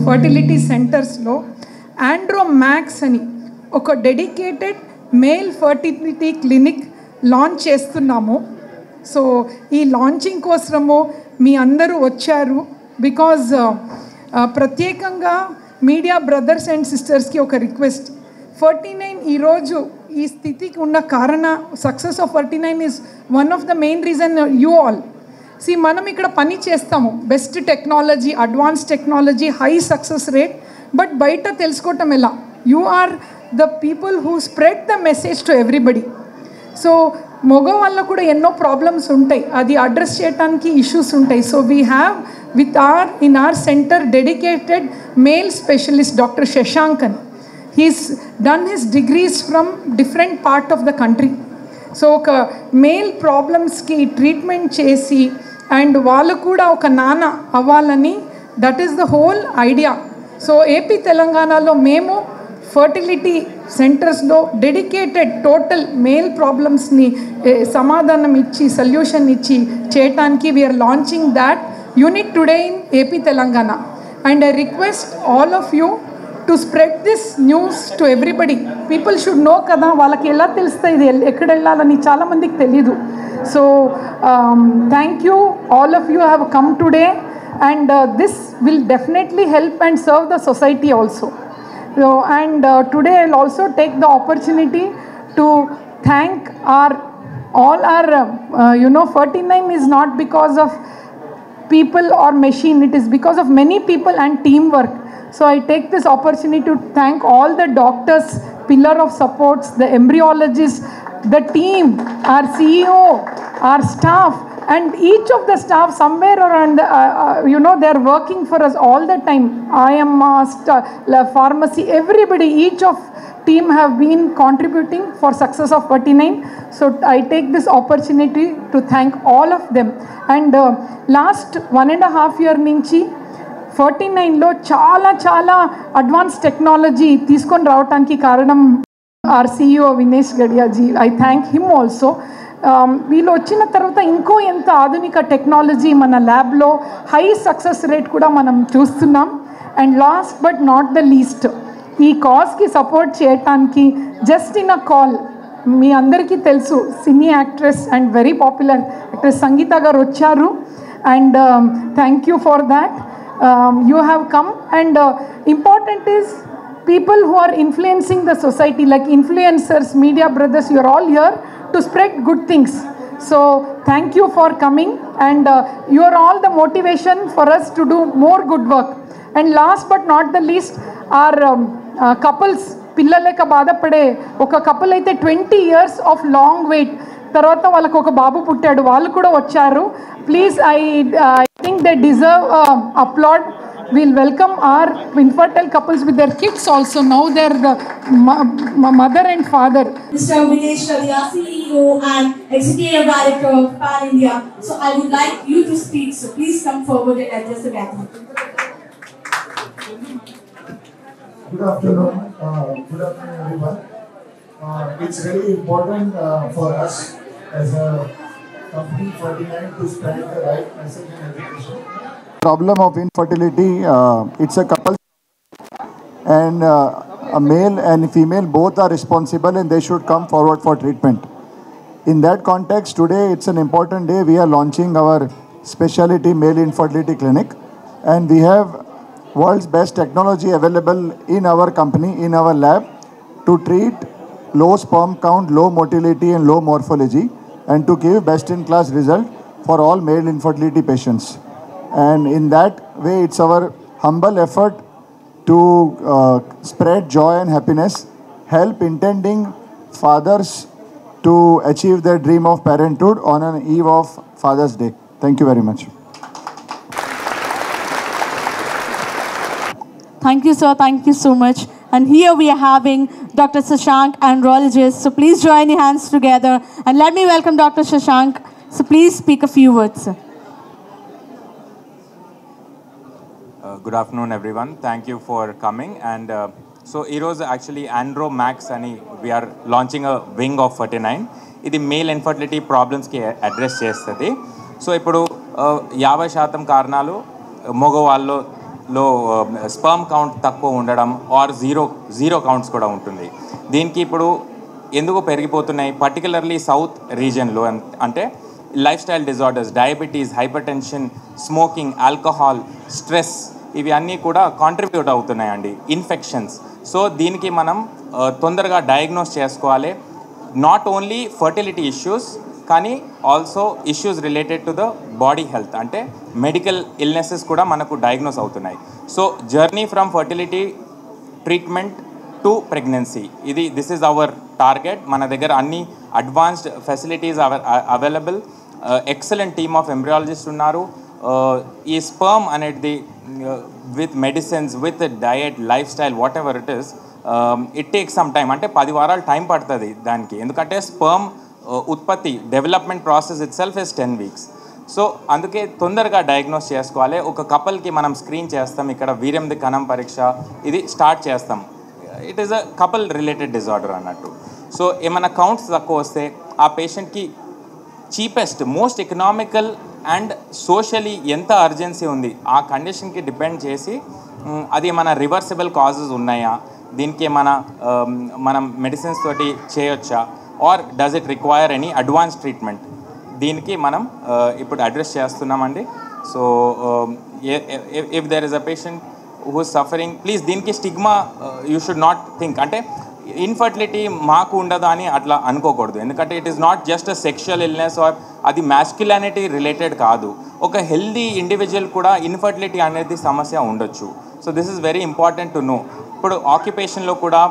ఫర్టిలిటీ సెంటర్స్లో ఆండ్రోమాక్స్ అని ఒక dedicated male fertility clinic launch చేస్తున్నాము. సో ఈ లాంచింగ్ కోసము మీ అందరూ వచ్చారు. బికాజ్ ప్రత్యేకంగా మీడియా బ్రదర్స్ అండ్ సిస్టర్స్కి ఒక రిక్వెస్ట్. 49 ఈరోజు ఈ స్థితికి ఉన్న కారణ success of 49 is one of the main reason you all. మనం ఇక్కడ పని చేస్తాము, best technology, advance technology, high success rate. But బయట తెలుసుకోవటం ఎలా? You are the people who spread the message to everybody. So మగవాళ్ళకు కూడా ఎన్నో ప్రాబ్లమ్స్ ఉంటాయి, అది అడ్రస్ చేయడానికి ఇష్యూస్ ఉంటాయి. So we have with in our center dedicated male specialist Dr. Shashankan. He's done his degrees from different part of the country. So oka male problems ki treatment chesi and వాళ్ళు కూడా ఒక నాన్న అవ్వాలని, that is the whole idea. So AP తెలంగాణలో మేము ఫర్టిలిటీ సెంటర్స్లో డెడికేటెడ్ టోటల్ మేల్ ప్రాబ్లమ్స్ని సమాధానం ఇచ్చి సొల్యూషన్ ఇచ్చి చేయటానికి we are launching that unit today in AP Telangana. And I request all of you to spread this news to everybody. People should know kada వాళ్ళకి ఎలా తెలుస్తాయి ఇది ఎక్కడ వెళ్ళాలని చాలా మందికి తెలియదు. So thank you, all of you have come today and this will definitely help and serve the society also. So and today I'll also take the opportunity to thank all our 49 is not because of people or machine, it is because of many people and teamwork. So I take this opportunity to thank all the doctors, pillar of supports, the embryologists, the team, our CEO, our staff, and each of the staff somewhere around they are working for us all the time. IMR, pharmacy, everybody, each of team have been contributing for success of 49. So I take this opportunity to thank all of them. And last 1.5 year నుంచి 49లో చాలా అడ్వాన్స్ టెక్నాలజీ తీసుకొని రావడానికి కారణం ఆర్ CEO వినేష్ గడియాజీ. I thank him also. వీళ్ళు వచ్చిన తర్వాత ఇంకో ఎంత ఆధునిక టెక్నాలజీ మన ల్యాబ్లో, హై సక్సెస్ రేట్ కూడా మనం చూస్తున్నాం. And last but not the least, ఈ కాజ్కి సపోర్ట్ చేయటానికి జస్ట్ ఇన్ అ కాల్ మీ అందరికీ తెలుసు cine actress and very popular actress Sangeetha garu వచ్చారు. And thank you for that. you have come, and important is people who are influencing the society, like influencers, media brothers, you are all here to spread good things. So thank you for coming, and you are all the motivation for us to do more good work. And last but not the least, our couples, పిల్లలేక బాధపడే ఒక కపుల్ అయితే 20 years of long wait తర్వాత వాళ్ళకు ఒక బాబు పుట్టాడు, వాళ్ళు కూడా వచ్చారు. Please I think they deserve applaud. We'll welcome our infertile couples with their kids also. Now they're the mother and father. Mr. Vinesh Radia, CEO and Executive Director of Pan India. So I would like you to speak. So please come forward and address the gathering. Good afternoon. Good afternoon, everyone. It's really important for us as a company 49 to spread the right message in education. Problem of infertility, it's a couple, and a male and female both are responsible, and they should come forward for treatment. In that context, today it's an important day. We are launching our specialty male infertility clinic, and we have world's best technology available in our company, in our lab, to treat low sperm count, low motility and low morphology, and to give best in class result for all male infertility patients. And in that way, it's our humble effort to spread joy and happiness, help intending fathers to achieve their dream of parenthood on an eve of Father's Day. Thank you very much. Thank you, sir. Thank you so much. And here we are having Dr. Shashank, andrologist. So please join your hands together. And let me welcome Dr. Shashank. So please speak a few words, sir. Good afternoon, everyone. Thank you for coming. And so heroes actually Andro Max ani we are launching a wing of 49. ఇది మేల్ ఇన్ఫర్టిలిటీ ప్రాబ్లమ్స్కి అడ్రస్ చేస్తుంది. సో ఇప్పుడు 50% కారణాలు మగవాళ్ళలో స్పర్మ్ కౌంట్ తక్కువ ఉండడం ఆర్ జీరో కౌంట్స్ కూడా ఉంటుంది. దీనికి ఇప్పుడు ఎందుకు పెరిగిపోతున్నాయి, పర్టికులర్లీ సౌత్ రీజియన్లో అంటే life style disorders, diabetes, hyper tension, smoking, alcohol, stress, ఇవి అన్నీ కూడా కాంట్రిబ్యూట్ అవుతున్నాయండి, ఇన్ఫెక్షన్స్. సో దీనికి మనం తొందరగా డయాగ్నోస్ చేసుకోవాలి. నాట్ ఓన్లీ ఫర్టిలిటీ ఇష్యూస్ కానీ also issues related to the body health, అంటే మెడికల్ ఇల్నెసెస్ కూడా మనకు డయాగ్నోస్ అవుతున్నాయి. So journey from fertility treatment to pregnancy, this is our target. మన దగ్గర అన్ని advanced facilities available, excellent team of embryologist ఉన్నారు. ఈ స్పర్మ్ అనేది with medicines, with diet, life style, what ever it is, it takes some time, అంటే 10 వారాలు టైం పడుతుంది దానికి. ఎందుకంటే స్పర్మ్ ఉత్పత్తి development process it self is 10 weeks. So అందుకే తొందరగా డయాగ్నోస్ చేసుకోవాలి. ఒక కపుల్కి మనం స్క్రీన్ చేస్తాం, ఇక్కడ వీర్యంది కణం పరీక్ష ఇది స్టార్ట్ చేస్తాం. It is a couple related disorder అన్నట్టు. సో ఏమైనా కౌంట్స్ తక్కువ వస్తే ఆ పేషెంట్కి cheapest, most economical and socially ఎంత అర్జెన్సీ ఉంది ఆ కండిషన్కి డిపెండ్ చేసి అది ఏమైనా రివర్సిబుల్ కాజెస్ ఉన్నాయా, దీనికి ఏమైనా మనం మెడిసిన్స్ తోటి చేయొచ్చా, or does it require any advance treatment, దీనికి మనం ఇప్పుడు అడ్రస్ చేస్తున్నామండి. So if there is a patient who is suffering, please దీనికి stigma you should not think, అంటే ఇన్ఫర్టిలిటీ మాకు ఉండదు అని అట్లా అనుకోకూడదు. ఎందుకంటే it is not just a sexual illness or అది మ్యాస్క్యులానిటీ రిలేటెడ్ కాదు. ఒక హెల్దీ ఇండివిజువల్ కూడా ఇన్ఫర్టిలిటీ అనేది సమస్య ఉండొచ్చు. So this is very important to know. ఇప్పుడు ఆక్యుపేషన్లో కూడా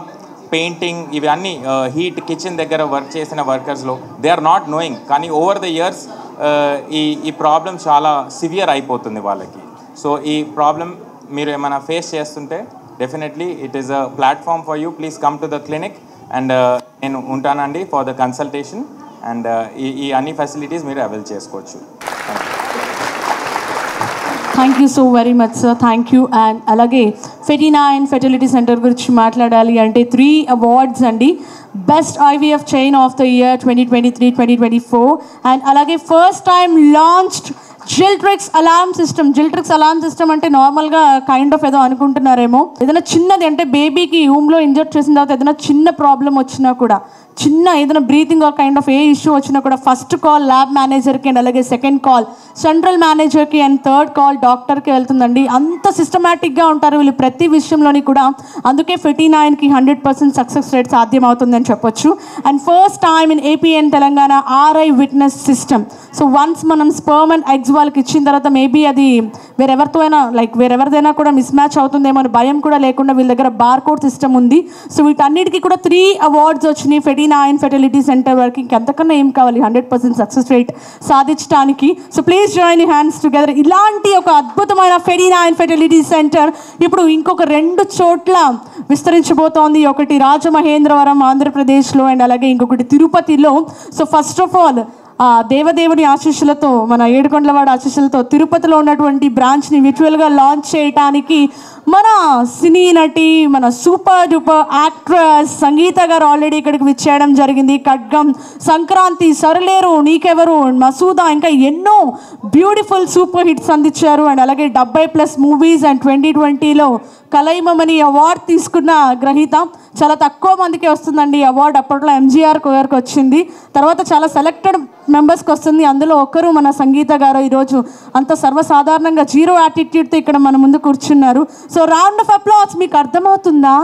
పెయింటింగ్ ఇవన్నీ హీట్ కిచెన్ దగ్గర వర్క్ చేసిన వర్కర్స్లో దే ఆర్ నాట్ నోయింగ్, కానీ ఓవర్ ద ఇయర్స్ ఈ ప్రాబ్లం చాలా సివియర్ అయిపోతుంది వాళ్ళకి. సో ఈ ప్రాబ్లం మీరు ఏమైనా ఫేస్ చేస్తుంటే definitely it is a platform for you. Please come to the clinic and నేను ఉంటానండి ఫర్ ద కన్సల్టేషన్ అండ్ ఈ అన్ని ఫెసిలిటీస్ మీరు అవైల్ చేసుకోవచ్చు. Thank you so very much sir, thank you. And అలాగే ఫెటినా అండ్ ఫెర్టిలిటీ సెంటర్ గురించి మాట్లాడాలి అంటే 3 awards అండి. Best IVF chain of the year 2023-2024 and అలాగే first time launched Jiltrix alarm system అంటే నార్మల్గా కైండ్ ఆఫ్ ఏదో అనుకుంటున్నారేమో. ఏదైనా చిన్నది అంటే బేబీకి హోమ్లో ఇంజెక్ట్ చేసిన తర్వాత ఏదైనా చిన్న ప్రాబ్లం వచ్చినా కూడా, చిన్న ఏదైనా breathing kind of A issue వచ్చినా కూడా ఫస్ట్ కాల్ ల్యాబ్ మేనేజర్కి అండ్ అలాగే సెకండ్ కాల్ సెంట్రల్ మేనేజర్కి అండ్ థర్డ్ కాల్ డాక్టర్కి వెళ్తుందండి. అంత సిస్టమేటిక్గా ఉంటారు వీళ్ళు ప్రతి విషయంలోని కూడా. అందుకే 59కి 100% సక్సెస్ రేట్ సాధ్యమవుతుందని చెప్పొచ్చు. And first time in AP and Telangana RI witness system. So once మనం స్పర్మ్ అండ్ ఎగ్స్ వాళ్ళకి ఇచ్చిన తర్వాత మేబీ అది వేరెవరిదైనా కూడా మిస్ మ్యాచ్ అవుతుందేమో అని భయం కూడా లేకుండా వీళ్ళ దగ్గర బార్కోడ్ సిస్టమ్ ఉంది. సో వీటన్నిటికీ కూడా 3 అవార్డ్స్ వచ్చినాయి 59 ఫెర్టిలిటీ సెంటర్ వరకు. ఇంకెంతకన్నా ఏం కావాలి 100% సక్సెస్ రేట్ సాధించడానికి. So please join hands together. ఇలాంటి ఒక అద్భుతమైన 59 ఫెర్టిలిటీ సెంటర్ ఇప్పుడు ఇంకొక 2 చోట్ల విస్తరించబోతోంది. ఒకటి రాజమహేంద్రవరం ఆంధ్రప్రదేశ్లో అండ్ అలాగే ఇంకొకటి తిరుపతిలో. సో ఫస్ట్ ఆఫ్ ఆల్ దేవదేవుని ఆశీస్సులతో, మన ఏడుకొండలవాడ ఆశీస్సులతో తిరుపతిలో ఉన్నటువంటి బ్రాంచ్ని విర్చువల్గా లాంచ్ చేయడానికి మన సినీ నటి, మన సూపర్ డూపర్ యాక్ట్రెస్ సంగీత గారు ఆల్రెడీ ఇక్కడికి విచ్చేయడం జరిగింది. ఖడ్గం, సంక్రాంతి, సరలేరు, నీకెవరు, మసూదా, ఇంకా ఎన్నో బ్యూటిఫుల్ సూపర్ హిట్స్ అందించారు. అండ్ అలాగే 70+ మూవీస్ అండ్ 2020లో కలైమమని అవార్డు తీసుకున్న గ్రహీత. చాలా తక్కువ మందికి వస్తుందండి ఈ అవార్డు. అప్పట్లో MGR గారికి వచ్చింది, తర్వాత చాలా సెలెక్టెడ్ మెంబర్స్కి వస్తుంది. అందులో ఒకరు మన సంగీత గారు. ఈరోజు అంత సర్వసాధారణంగా జీరో యాటిట్యూడ్తో ఇక్కడ మన ముందు కూర్చున్నారు. So round of applause. మీకు అర్థమవుతుందా?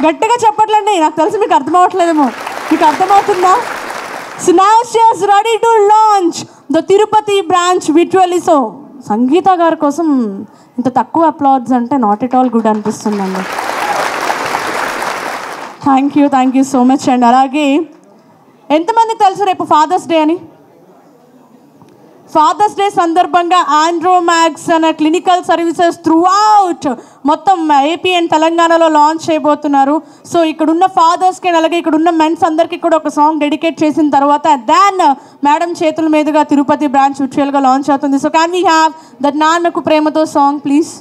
గట్టిగా చెప్పట్లండి, నాకు తెలిసి మీకు అర్థమవట్లేదేమో. మీకు అర్థమవుతుందా? So now she is ready to launch the Tirupati branch virtually. So Sangeetha గారి కోసం ఇంత తక్కువ అప్లాడ్స్ అంటే నాట్ ఎట్ ఆల్ గుడ్ అనిపిస్తుందండి. Thank you so much. And అలాగే ఎంతమందికి తెలుసు రేపు ఫాదర్స్ డే అని? ఫాదర్స్ డే సందర్భంగా ఆండ్రోమాక్స్ అనే క్లినికల్ సర్వీసెస్ త్రూ అవుట్ మొత్తం ఏపీ అండ్ తెలంగాణలో లాంచ్ చేయబోతున్నారు. సో ఇక్కడున్న ఫాదర్స్కి అలాగే ఇక్కడున్న మెన్స్ అందరికీ కూడా ఒక సాంగ్ డెడికేట్ చేసిన తర్వాత దాన్ మేడం చేతుల మీదుగా తిరుపతి బ్రాంచ్ విర్చువల్గా లాంచ్ అవుతుంది. So can we have that Nannaku Prematho song please?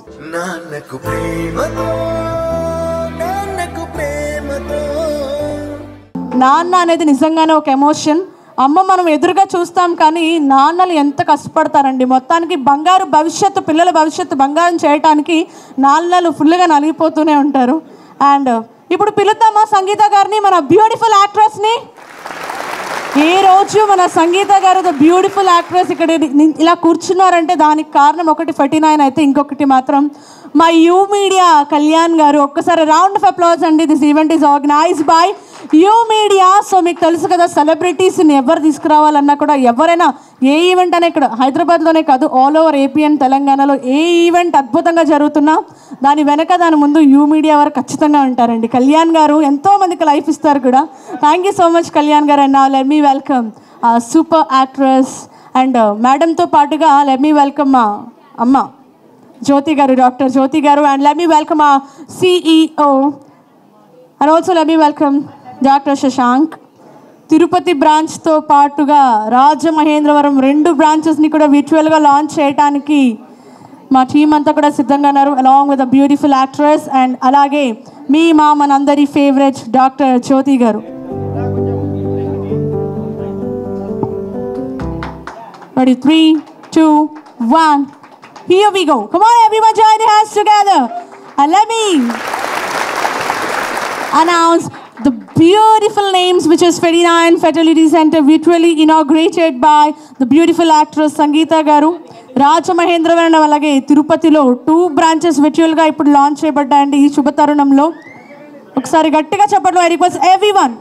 నాన్న అనేది నిజంగానే ఒక ఎమోషన్. అమ్మ మనం ఎదురుగా చూస్తాం కానీ నాన్నలు ఎంత కష్టపడతారండి. మొత్తానికి బంగారు భవిష్యత్తు, పిల్లల భవిష్యత్తు బంగారం చేయడానికి నాన్నలు ఫుల్గా నలిగిపోతూనే ఉంటారు. అండ్ ఇప్పుడు పిలుద్దామా సంగీత గారిని, మన బ్యూటిఫుల్ యాక్ట్రెస్ని. ఈ రోజు మన సంగీత గారు ద బ్యూటిఫుల్ యాక్ట్రెస్ ఇక్కడ ఇలా కూర్చున్నారంటే దానికి కారణం ఒకటి 49 అయితే ఇంకొకటి మాత్రం మా యూ మీడియా కళ్యాణ్ గారు. ఒక్కసారి రౌండ్ ఆఫ్ అప్లాజ్ అండి. This event is organised by you media. So మీకు తెలుసు కదా, సెలబ్రిటీస్ని ఎవరు తీసుకురావాలన్నా కూడా ఎవరైనా ఏ ఈవెంట్ అనే ఇక్కడ హైదరాబాద్లోనే కాదు ఆల్ ఓవర్ ఏపీ అండ్ తెలంగాణలో ఏ ఈవెంట్ అద్భుతంగా జరుగుతున్నా దాని వెనక దాని ముందు యూ మీడియా వారు ఖచ్చితంగా ఉంటారండి. కళ్యాణ్ గారు ఎంతోమందికి లైఫ్ ఇస్తారు కూడా. Thank you so much Kalyan garu. And let me welcome super actress and మేడంతో పాటుగా లెట్ మీ వెల్కమ్ మా అమ్మ జ్యోతి గారు, doctor Jyothi garu. And let me welcome మా CEO and also let me welcome doctor Shashank. Tirupati బ్రాంచ్తో పాటుగా రాజమహేంద్రవరం 2 బ్రాంచెస్ని కూడా విర్చువల్గా లాంచ్ చేయడానికి మా టీం అంతా కూడా సిద్ధంగా ఉన్నారు, along with a beautiful actress and అలాగే మీ మా మనందరి ఫేవరెట్ డాక్టర్ జ్యోతి గారు. Ready, 3, 2, 1. Here we go. Come on, everyone, join your hands together. And let me announce the beautiful names, which is 59 Fertility Center, virtually inaugurated by the beautiful actress Sangeeta Garu. Rajamahendravaram అలాగే తిరుపతిలో 2 బ్రాంచెస్ విర్చువల్గా ఇప్పుడు లాంచ్ చేయబడ్డాయండి. ఈ శుభతరుణంలో ఒకసారి గట్టిగా చెప్పండి. I request everyone.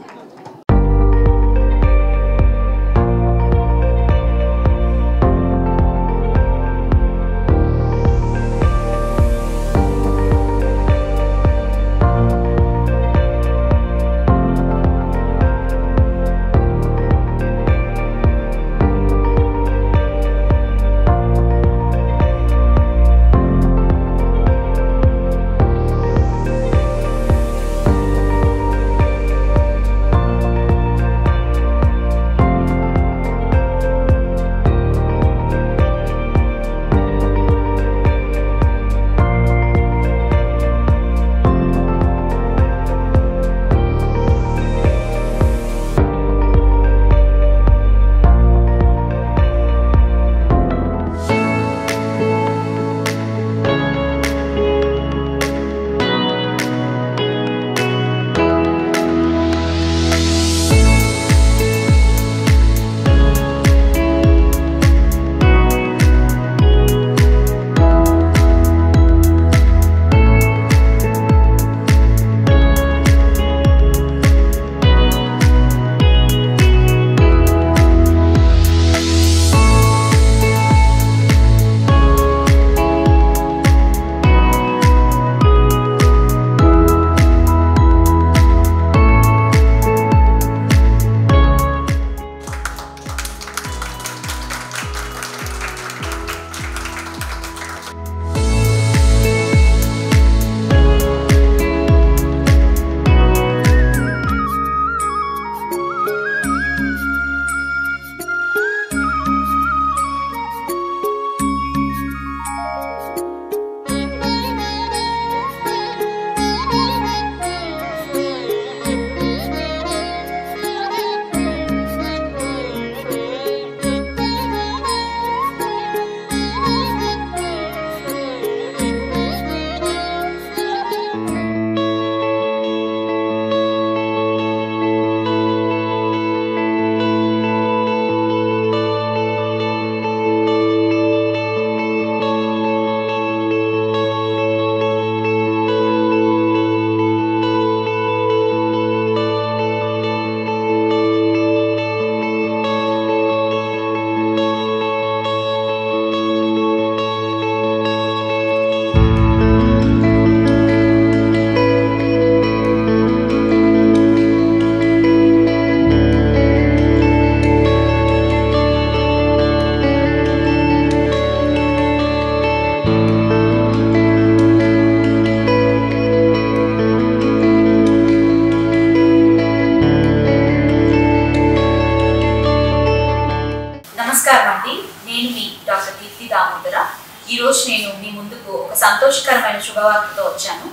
ఈరోజు నేను మీ ముందుకు ఒక సంతోషకరమైన శుభవార్తతో వచ్చాను.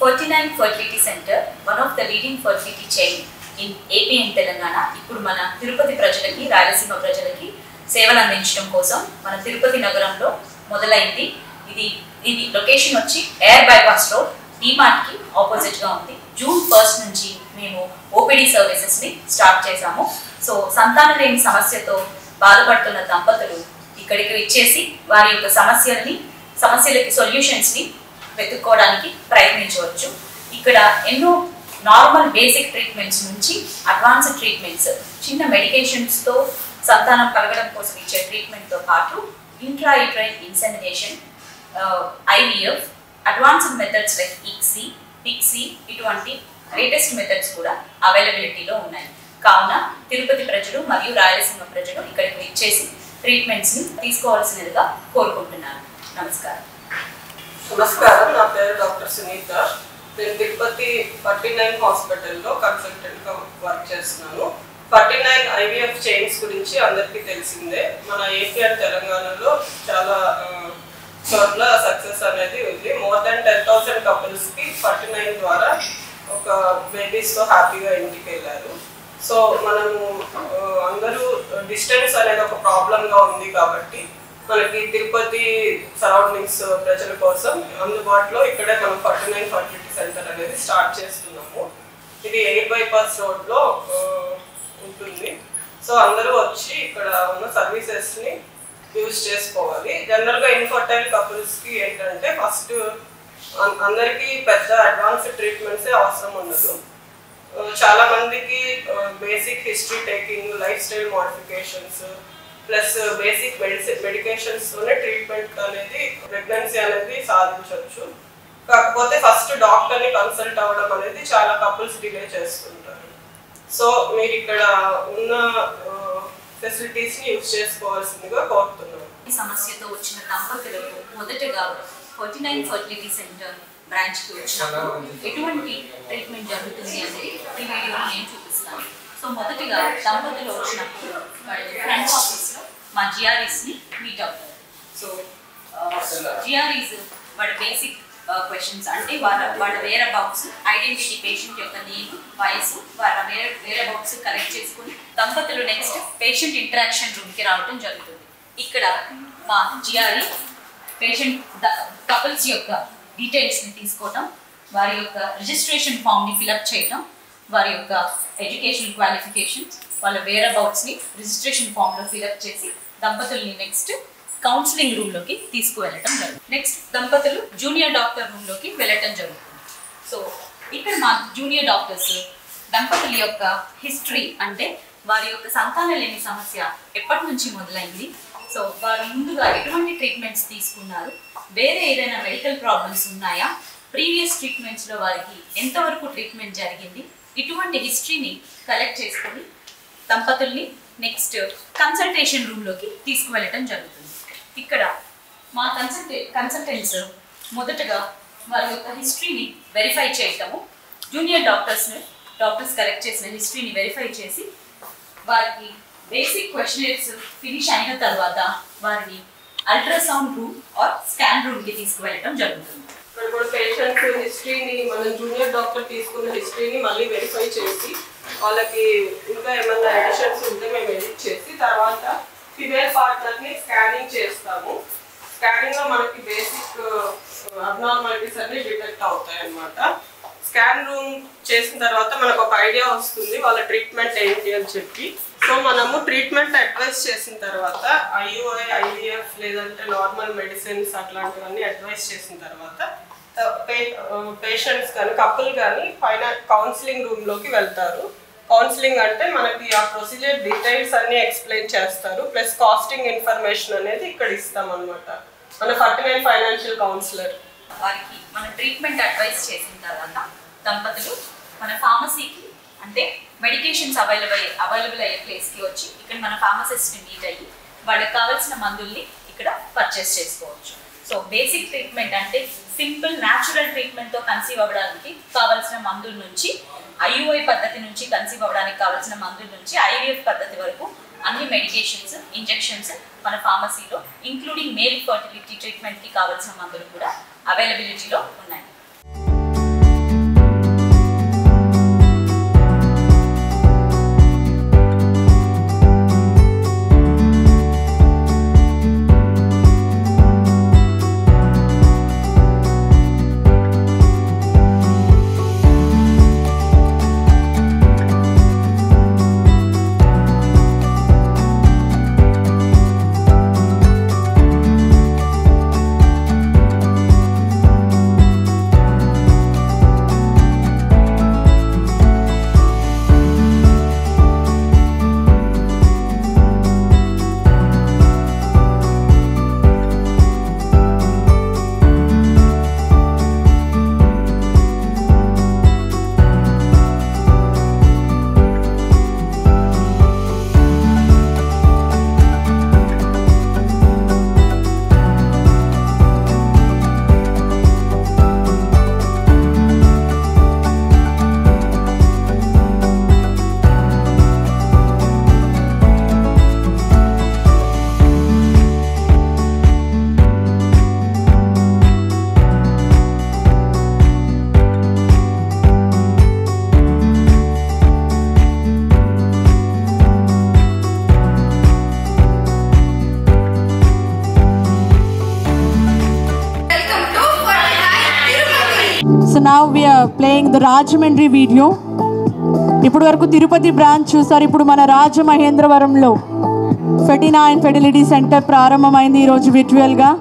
49 fertility centre, one of the leading fertility chain in AP and Telangana, ఇప్పుడు మన తిరుపతి ప్రజలకి, రాయలసీమ ప్రజలకి సేవలు అందించడం కోసం మన తిరుపతి నగరంలో మొదలైంది. ఇది లొకేషన్ వచ్చి ఎయిర్ బైపాస్ రోడ్, డీమార్ట్కి ఆపోజిట్గా ఉంది. జూన్ 1 నుంచి మేము ఓపీడీ సర్వీసెస్ని స్టార్ట్ చేశాము. సో సంతానం లేని సమస్యతో బాధపడుతున్న దంపతులు ఇక్కడికి వచ్చేసి వారి యొక్క సమస్యలకి సొల్యూషన్స్ని వెతుక్కోవడానికి ప్రయత్నించవచ్చు. ఇక్కడ ఎన్నో నార్మల్ బేసిక్ ట్రీట్మెంట్స్ నుంచి అడ్వాన్స్డ్ ట్రీట్మెంట్స్, చిన్న మెడికేషన్స్తో సంతానం కలగడం కోసం ఇచ్చే ట్రీట్మెంట్తో పాటు intrauterine insemination, IVF, advanced methods like ICSI, PICSI, ఇటువంటి లేటెస్ట్ మెథడ్స్ కూడా అవైలబిలిటీలో ఉన్నాయి. కావున తిరుపతి ప్రజలు మరియు రాయలసీమ ప్రజలు ఇక్కడికి వచ్చేసి ట్రీట్మెంట్స్ని తీసుకోవాల్సినదిగా కోరుకుంటున్నాను. నమస్కారం. నమస్కారం, నా పేరు డాక్టర్ సునీత. నేను తిరుపతి 49 హాస్పిటల్లో కన్సల్టెంట్గా వర్క్ చేస్తున్నాను. 49 IVF చైన్స్ గురించి అందరికీ తెలిసిందే. మన ఏపీ అండ్ తెలంగాణలో చాలా చోట్ల సక్సెస్ అనేది ఉంది. మోర్ దెన్ 10,000 కపుల్స్కి 49 ద్వారా ఒక బేబీస్తో హ్యాపీగా ఇంటికి వెళ్ళారు. సో మనము అందరూ డిస్టెన్స్ అనేది ఒక ప్రాబ్లంగా ఉంది కాబట్టి మనకి తిరుపతి సరౌండింగ్స్ ప్రజల కోసం అందుబాటులో ఇక్కడే మనం 49 ఫర్టిలిటీ సెంటర్ అనేది స్టార్ట్ చేస్తున్నాము. ఇది ఎయిర్ బైపాస్ రోడ్లో ఉంటుంది. సో అందరూ వచ్చి ఇక్కడ ఉన్న సర్వీసెస్ని యూజ్ చేసుకోవాలి. జనరల్గా ఇన్ఫర్టైల్ కపుల్స్కి ఏంటంటే ఫస్ట్ అందరికీ పెద్ద అడ్వాన్స్డ్ ట్రీట్మెంట్సే అవసరం ఉండదు. చాలా మందికి basic history taking, life style modifications plus basic మెడికేషన్స్తోనే ట్రీట్మెంట్ అనేది, ప్రెగ్నెన్సీ అనేది సాధించవచ్చు. కాకపోతే ఫస్ట్ డాక్టర్ని కన్సల్ట్ అవ్వడం అనేది చాలా కపుల్స్ డిలే చేస్తుంటారు. సో మీరు ఇక్కడ ఉన్న ఫెసిలిటీస్ని యూజ్ చేసుకోవాల్సిందిగా కోరుతున్నాను. ఈ సమస్యతో వచ్చిన దంపతులకు మొదటగా 49 ఫర్టిలిటీ సెంటర్ బ్రాంచ్కి వచ్చినప్పుడు ఎటువంటి ట్రీట్మెంట్ జరుగుతుంది అనేది ఈ వీడియోలో నేను చూపిస్తాను. సో మొదటిగా దంపతులు వచ్చినప్పుడు వాళ్ళు ఫ్రంట్ ఆఫీస్లో మా GREస్ని మీట్ అవుతారు. సో GREs వాళ్ళ బేసిక్ క్వశ్చన్స్ అంటే వాళ్ళ వేర్ అబౌట్స్, ఐడెంటిటీ, పేషెంట్ యొక్క నేమ్, వయసు, వాళ్ళ వేర్ అబౌట్స్ కలెక్ట్ చేసుకుని దంపతులు నెక్స్ట్ పేషెంట్ ఇంటరాక్షన్ రూమ్కి రావడం జరుగుతుంది. ఇక్కడ మా GRE పేషెంట్ కపుల్స్ యొక్క డీటెయిల్స్ని తీసుకోవటం, వారి యొక్క రిజిస్ట్రేషన్ ఫామ్ని ఫిలప్ చేయటం, వారి యొక్క ఎడ్యుకేషన్ క్వాలిఫికేషన్స్, వాళ్ళ వేర్ అబౌట్స్ని రిజిస్ట్రేషన్ ఫామ్లో ఫిలప్ చేసి దంపతుల్ని నెక్స్ట్ కౌన్సిలింగ్ రూమ్లోకి తీసుకువెళ్ళటం జరుగుతుంది. నెక్స్ట్ దంపతులు జూనియర్ డాక్టర్ రూమ్లోకి వెళ్ళటం జరుగుతుంది. సో ఇక్కడ మా జూనియర్ డాక్టర్స్ దంపతుల యొక్క హిస్టరీ, అంటే వారి యొక్క సంతానం లేని సమస్య ఎప్పటి నుంచి మొదలైంది, సో వారు ముందుగా ఎటువంటి ట్రీట్మెంట్స్ తీసుకున్నారు, వేరే ఏదైనా మెడికల్ ప్రాబ్లమ్స్ ఉన్నాయా, ప్రీవియస్ ట్రీట్మెంట్స్లో వారికి ఎంతవరకు ట్రీట్మెంట్ జరిగింది, ఇటువంటి హిస్టరీని కలెక్ట్ చేసుకొని దంపతుల్ని నెక్స్ట్ కన్సల్టేషన్ రూమ్లోకి తీసుకువెళ్ళటం జరుగుతుంది. ఇక్కడ మా కన్సల్టెంట్స్ మొదటగా వారి యొక్క హిస్టరీని వెరిఫై చేయటము, జూనియర్ డాక్టర్స్ కలెక్ట్ చేసిన హిస్టరీని వెరిఫై చేసి వారికి బేసిక్ క్వశ్చనర్స్ ఫినిష్ అయిన తర్వాత వారిని అల్ట్రాసౌండ్ రూమ్ ఆర్ స్కాన్ రూమ్కి తీసుకువెళ్ళటం జరుగుతుంది. ఇప్పుడు పేషెంట్ హిస్టరీని, మనం జూనియర్ డాక్టర్ తీసుకున్న హిస్టరీని మళ్ళీ వెరిఫై చేసి వాళ్ళకి ఇంకా ఏమైనా ఎడిషన్స్ ఉంటే మేము ఎడిట్ చేసి తర్వాత ఫిమేల్ పార్ట్నర్ని స్కానింగ్ చేస్తాము. స్కానింగ్లో మనకి బేసిక్ అబ్నార్మాలిటీస్ అన్ని డిటెక్ట్ అవుతాయి అన్నమాట. స్కాన్ రూమ్ చేసిన తర్వాత మనకు ఒక ఐడియా వస్తుంది వాళ్ళ ట్రీట్మెంట్ ఏంటి అని చెప్పి. సో మనము ట్రీట్మెంట్ అడ్వైస్ చేసిన తర్వాత IUI, IVF లేదంటే నార్మల్ మెడిసిన్స్ అట్లాంటివన్నీ అడ్వైస్ చేసిన తర్వాత పేషెంట్స్ కానీ కపుల్ కానీ పైన కౌన్సిలింగ్ రూమ్లోకి వెళ్తారు. కౌన్సిలింగ్ అంటే మనకి ఆ ప్రొసీజర్ డీటెయిల్స్ అన్నీ ఎక్స్ప్లెయిన్ చేస్తారు, ప్లస్ కాస్టింగ్ ఇన్ఫర్మేషన్ అనేది ఇక్కడ ఇస్తాం అనమాట. మన 49 ఫైనాన్షియల్ కౌన్సిలర్ వారికి మన ట్రీట్మెంట్ అడ్వైస్ చేసిన తర్వాత దంపతులు మన ఫార్మసీకి, అంటే మెడికేషన్స్ అవైలబుల్ అయ్యే ప్లేస్కి వచ్చి ఇక్కడ మన ఫార్మసిస్ట్ని మీట్ అయ్యి వాళ్ళకి కావాల్సిన మందుల్ని ఇక్కడ పర్చేస్ చేసుకోవచ్చు. సో బేసిక్ ట్రీట్మెంట్ అంటే సింపుల్ న్యాచురల్ ట్రీట్మెంట్తో కన్సీవ్ అవ్వడానికి కావాల్సిన మందుల నుంచి, IUI పద్ధతి నుంచి కన్సీవ్ అవ్వడానికి కావాల్సిన మందుల నుంచి IVF పద్ధతి వరకు అన్ని మెడికేషన్స్, ఇంజెక్షన్స్ మన ఫార్మసీలో ఇంక్లూడింగ్ మేల్ ఫర్టిలిటీ ట్రీట్మెంట్కి కావాల్సిన మందులు కూడా అవైలబిలిటీలో ఉన్నాయి. So now we are playing the Rajahmundry video. ఇప్పుడు వరకు తిరుపతి బ్రాంచ్ చూసారు. ఇప్పుడు మన రాజమహేంద్రవరంలో ఫెటినా అండ్ ఫెర్టిలిటీ సెంటర్ ప్రారంభమైంది ఈరోజు విర్చువల్గా.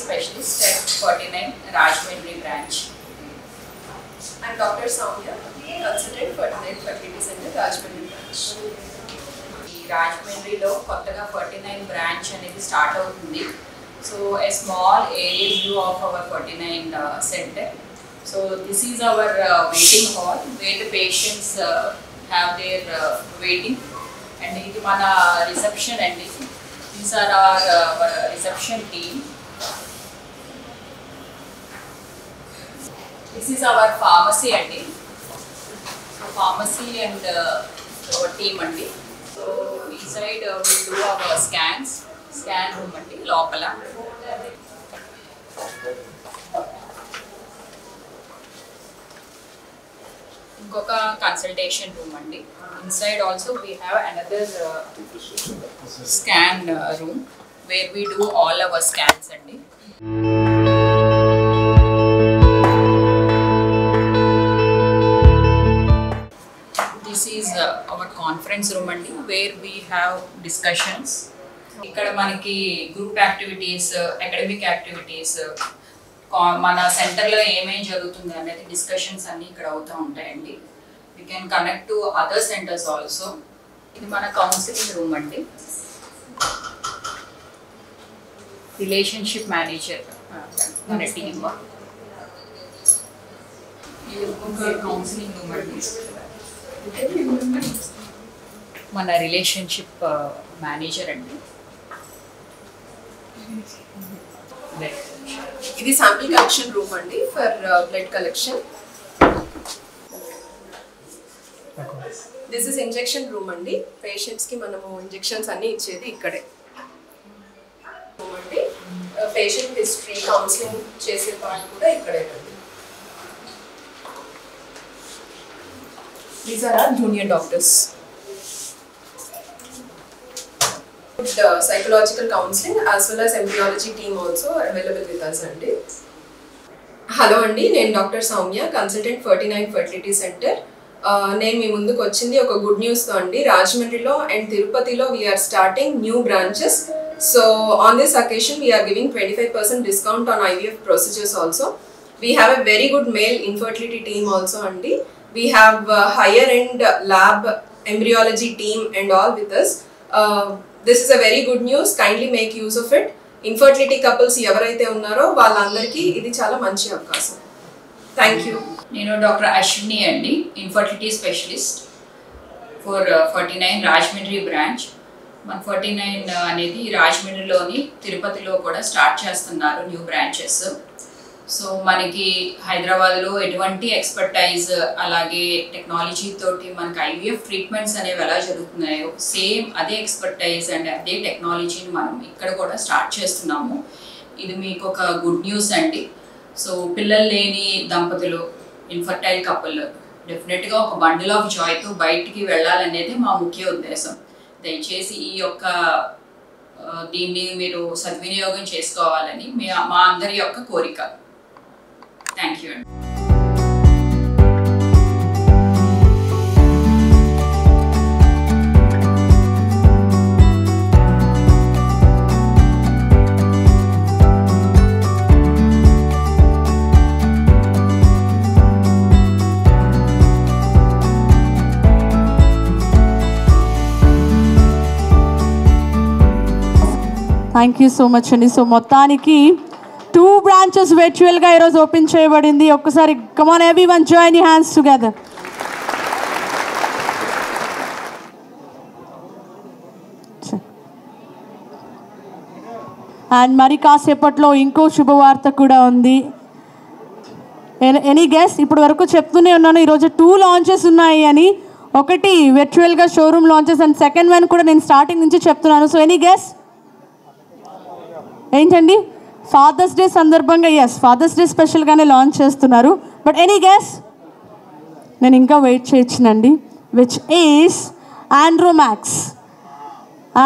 specialist at 49 Rajahmundry branch. I'm Dr. Soumya, consultant 49 Fertility Center, Rajahmundry branch. ఈ రాజమండ్రిలో కొత్తగా 49 బ్రాంచ్ అనేది స్టార్ట్ అవుతుంది. So a small aerial view of our 49 centre. So this is our waiting hall where the patients have their waiting. And ఇది మన రిసెప్షన్ అండి. These are our reception team. This is our pharmacy అండి. సో ఫార్మసీ అండ్ టీమ్ అండి. సో ఈ side will do our scan room అండి లోపల. ఇంకొక కన్సల్టేషన్ రూమ్ అండి. Inside also we have another scan room where we do all our scans అండి. This is hour conference room అండి వేర్ వీ హ్యావ్ డిస్కషన్స్. ఇక్కడ మనకి గ్రూప్ యాక్టివిటీస్, అకాడమిక్ యాక్టివిటీస్, మన సెంటర్లో ఏమేమి జరుగుతుంది అనేది డిస్కషన్స్ అన్నీ ఇక్కడ అవుతూ ఉంటాయండి. We can connect to other centres also. ఇది మన కౌన్సిలింగ్ రూమ్ అండి. రిలేషన్షిప్ మేనేజర్ మన టీమ్. ఇది ఒక కౌన్సిలింగ్ రూమ్ అండి. మన రిలేషన్షిప్ మేనేజర్ అండి. ఇది శాంపిల్ కలెక్షన్ రూమ్ అండి for blood collection. This is injection room అండి. పేషెంట్స్కి మనము ఇంజెక్షన్స్ అన్నీ ఇచ్చేది ఇక్కడే రూమ్ అండి. పేషెంట్ హిస్టరీ కౌన్సిలింగ్ చేసే పాయింట్ కూడా ఇక్కడే అండి. These are our junior doctors. Psychological counseling as well as embryology team also available with us అండి. హలో అండి, నేను doctor Soumya, consultant 49 fertility centre. నేను మీ ముందుకు వచ్చింది ఒక గుడ్ న్యూస్తో అండి. రాజమండ్రిలో అండ్ తిరుపతిలో we are starting new branches. So on this occasion we are giving 25% discount on IVF procedures also. We have a very good male infertility team also అండి. We have higher end lab embryology team and all with us. This is a very good news. Kindly make use of it. Infertility couples ఎవరైతే ఉన్నారో వాళ్ళందరికీ ఇది చాలా మంచి అవకాశం. Thank you. నేను డాక్టర్ అశ్విని అండి, infertility specialist for 49 Rajahmundry branch. మన 49 అనేది రాజమండ్రిలోని తిరుపతిలో కూడా స్టార్ట్ చేస్తున్నారు న్యూ బ్రాంచెస్. సో మనకి హైదరాబాద్లో ఎటువంటి ఎక్స్పర్టైజ్ అలాగే టెక్నాలజీ తోటి మనకి IVF ట్రీట్మెంట్స్ అనేవి ఎలా జరుగుతున్నాయో సేమ్ అదే ఎక్స్పర్టైజ్ అండ్ అదే టెక్నాలజీని మనం ఇక్కడ కూడా స్టార్ట్ చేస్తున్నాము. ఇది మీకు ఒక గుడ్ న్యూస్ అండి. సో పిల్లలు లేని దంపతులు, ఇన్ఫర్టైల్ కపుల్ డెఫినెట్గా ఒక బండిల్ ఆఫ్ జాయ్తో బయటికి వెళ్ళాలనేది మా ముఖ్య ఉద్దేశం. దయచేసి ఈ యొక్క దీన్ని మీరు సద్వినియోగం చేసుకోవాలని మా అందరి యొక్క కోరిక. థ్యాంక్ యూ అండి. థ్యాంక్ యూ సో మచ్ అండి. సో మొత్తానికి 2 బ్రాంచెస్ వర్చువల్గా ఈరోజు ఓపెన్ చేయబడింది. ఒక్కసారి come on everyone join your hands together. And మరి కాసేపట్లో ఇంకో శుభవార్త కూడా ఉంది. Any guess? ఇప్పుడు వరకు చెప్తూనే ఉన్నాను ఈరోజు 2 లాంచెస్ ఉన్నాయి అని. ఒకటి వర్చువల్గా showroom launches and second one కూడా నేను స్టార్టింగ్ నుంచి చెప్తున్నాను. సో ఎనీ గెస్ ఏంటండి? ఫాదర్స్ డే సందర్భంగా ఫాదర్స్ డే స్పెషల్గానే లాంచ్ చేస్తున్నారు. But any guess? నేను ఇంకా వెయిట్ చేయొచ్చునండి. Which is Andromax.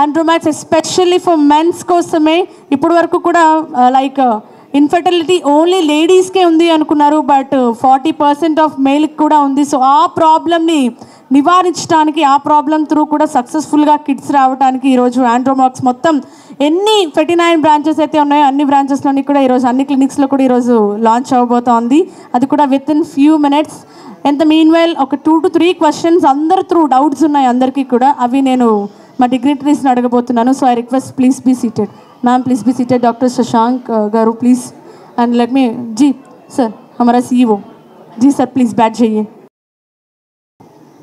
Andromax especially for mens కోసమే. ఇప్పటి వరకు కూడా లైక్ ఇన్ఫర్టిలిటీ ఓన్లీ లేడీస్కే ఉంది అనుకున్నారు, బట్ 40% ఆఫ్ మేల్కి కూడా ఉంది. సో ఆ ప్రాబ్లమ్ని నివారించడానికి ఆ ప్రాబ్లం త్రూ కూడా సక్సెస్ఫుల్గా కిడ్స్ రావడానికి ఈరోజు ఆండ్రోమాక్స్ మొత్తం ఎన్ని 39 బ్రాంచెస్ అయితే ఉన్నాయో అన్ని బ్రాంచెస్లోని కూడా ఈరోజు అన్ని క్లినిక్స్లో కూడా ఈరోజు లాంచ్ అవ్వబోతోంది. అది కూడా విత్ ఇన్ ఫ్యూ మినిట్స్. ఎంత మీన్ వైల్ ఒక 2 to 3 క్వశ్చన్స్ అందరు త్రూ డౌట్స్ ఉన్నాయి అందరికీ కూడా, అవి నేను మా డిగ్నిటరీస్ని అడగబోతున్నాను. So I request please be seated. Ma'am please be seated. Doctor Shashank garu please. And let me ji sir हमारा CEO जी सर प्लीज़ बैठ जाइए.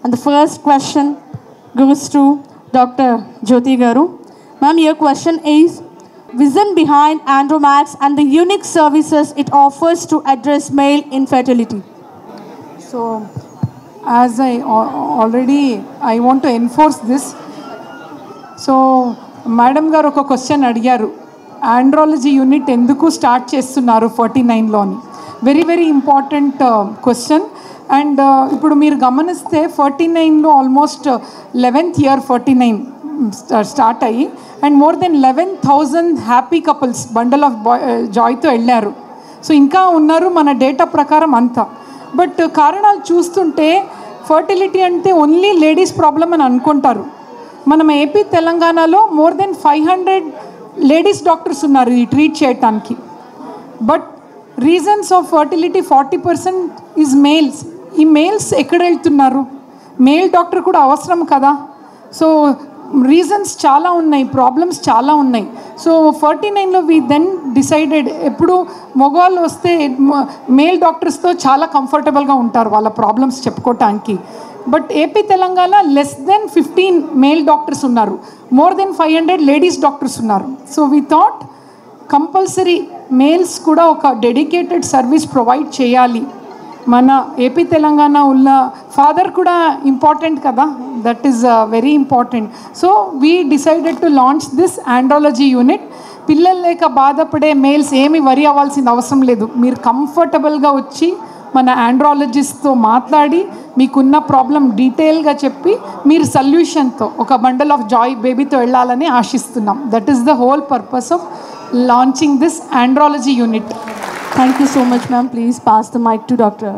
And the first question goes to Dr. Jyoti Garu. Ma'am, your question is vision behind Andromax and the unique services it offers to address male infertility. So as I want to enforce this. So madam garu oka question adigaru, andrology unit ఎందుకు స్టార్ట్ చేస్తున్నారు 49లోని. Very very important question. And ఇప్పుడు మీరు గమనిస్తే 49లో ఆల్మోస్ట్ 11th ఇయర్ 49 స్టార్ట్ అయ్యి and more than 11,000 happy couples bundle of జాయ్తో వెళ్ళారు. సో ఇంకా ఉన్నారు మన డేటా ప్రకారం అంతా. బట్ కారణాలు చూస్తుంటే ఫర్టిలిటీ అంటే ఓన్లీ లేడీస్ ప్రాబ్లం అని అనుకుంటారు. మనం ఏపీ తెలంగాణలో మోర్ దెన్ 500 లేడీస్ డాక్టర్స్ ఉన్నారు ఈ ట్రీట్ చేయటానికి. But reasons of fertility 40% is males. ఈ మేల్స్ ఎక్కడ వెళ్తున్నారు? మేల్ డాక్టర్ కూడా అవసరం కదా. సో రీజన్స్ చాలా ఉన్నాయి, ప్రాబ్లమ్స్ చాలా ఉన్నాయి. సో 49లో వి దెన్ డిసైడెడ్, ఎప్పుడు మగవాళ్ళు వస్తే మేల్ డాక్టర్స్తో చాలా కంఫర్టబుల్గా ఉంటారు వాళ్ళ ప్రాబ్లమ్స్ చెప్పుకోవటానికి. But AP Telangana less than 15 male doctors ఉన్నారు, మోర్ దెన్ 500 లేడీస్ డాక్టర్స్ ఉన్నారు. So we thought compulsory males కూడా ఒక డెడికేటెడ్ సర్వీస్ ప్రొవైడ్ చేయాలి. మన ఏపీ తెలంగాణ ఉన్న ఫాదర్ కూడా ఇంపార్టెంట్ కదా, that is very important. So we decided to launch this andrology unit. పిల్లలు లేక బాధపడే మేల్స్ ఏమి వరి అవ్వాల్సిన అవసరం లేదు. మీరు కంఫర్టబుల్గా వచ్చి మన ఆండ్రాలజిస్ట్తో మాట్లాడి మీకున్న ప్రాబ్లం డీటెయిల్గా చెప్పి మీరు సొల్యూషన్తో ఒక బండల్ ఆఫ్ జాయ్ బేబీతో వెళ్ళాలని ఆశిస్తున్నాం. That is the whole purpose of launching this andrology unit. Thank you so much, ma'am. Please pass the mic to Dr.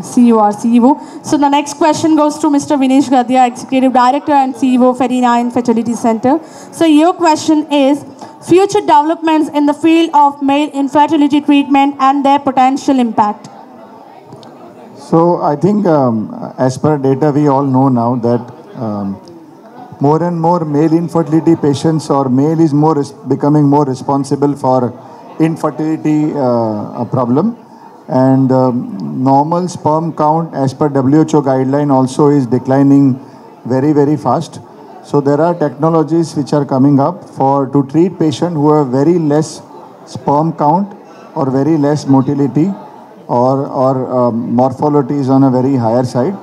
CEO. So the next question goes to Mr. Vinesh Gadhia, Executive Director and CEO, 49 Fertility Center. So your question is, future developments in the field of male infertility treatment and their potential impact. So I think as per data we all know now that more and more male infertility patients or male is becoming more responsible for infertility problem, and normal sperm count as per WHO guideline also is declining very very fast. So there are technologies which are coming up to treat patients who have very less sperm count or very less motility or morphology is on a very higher side.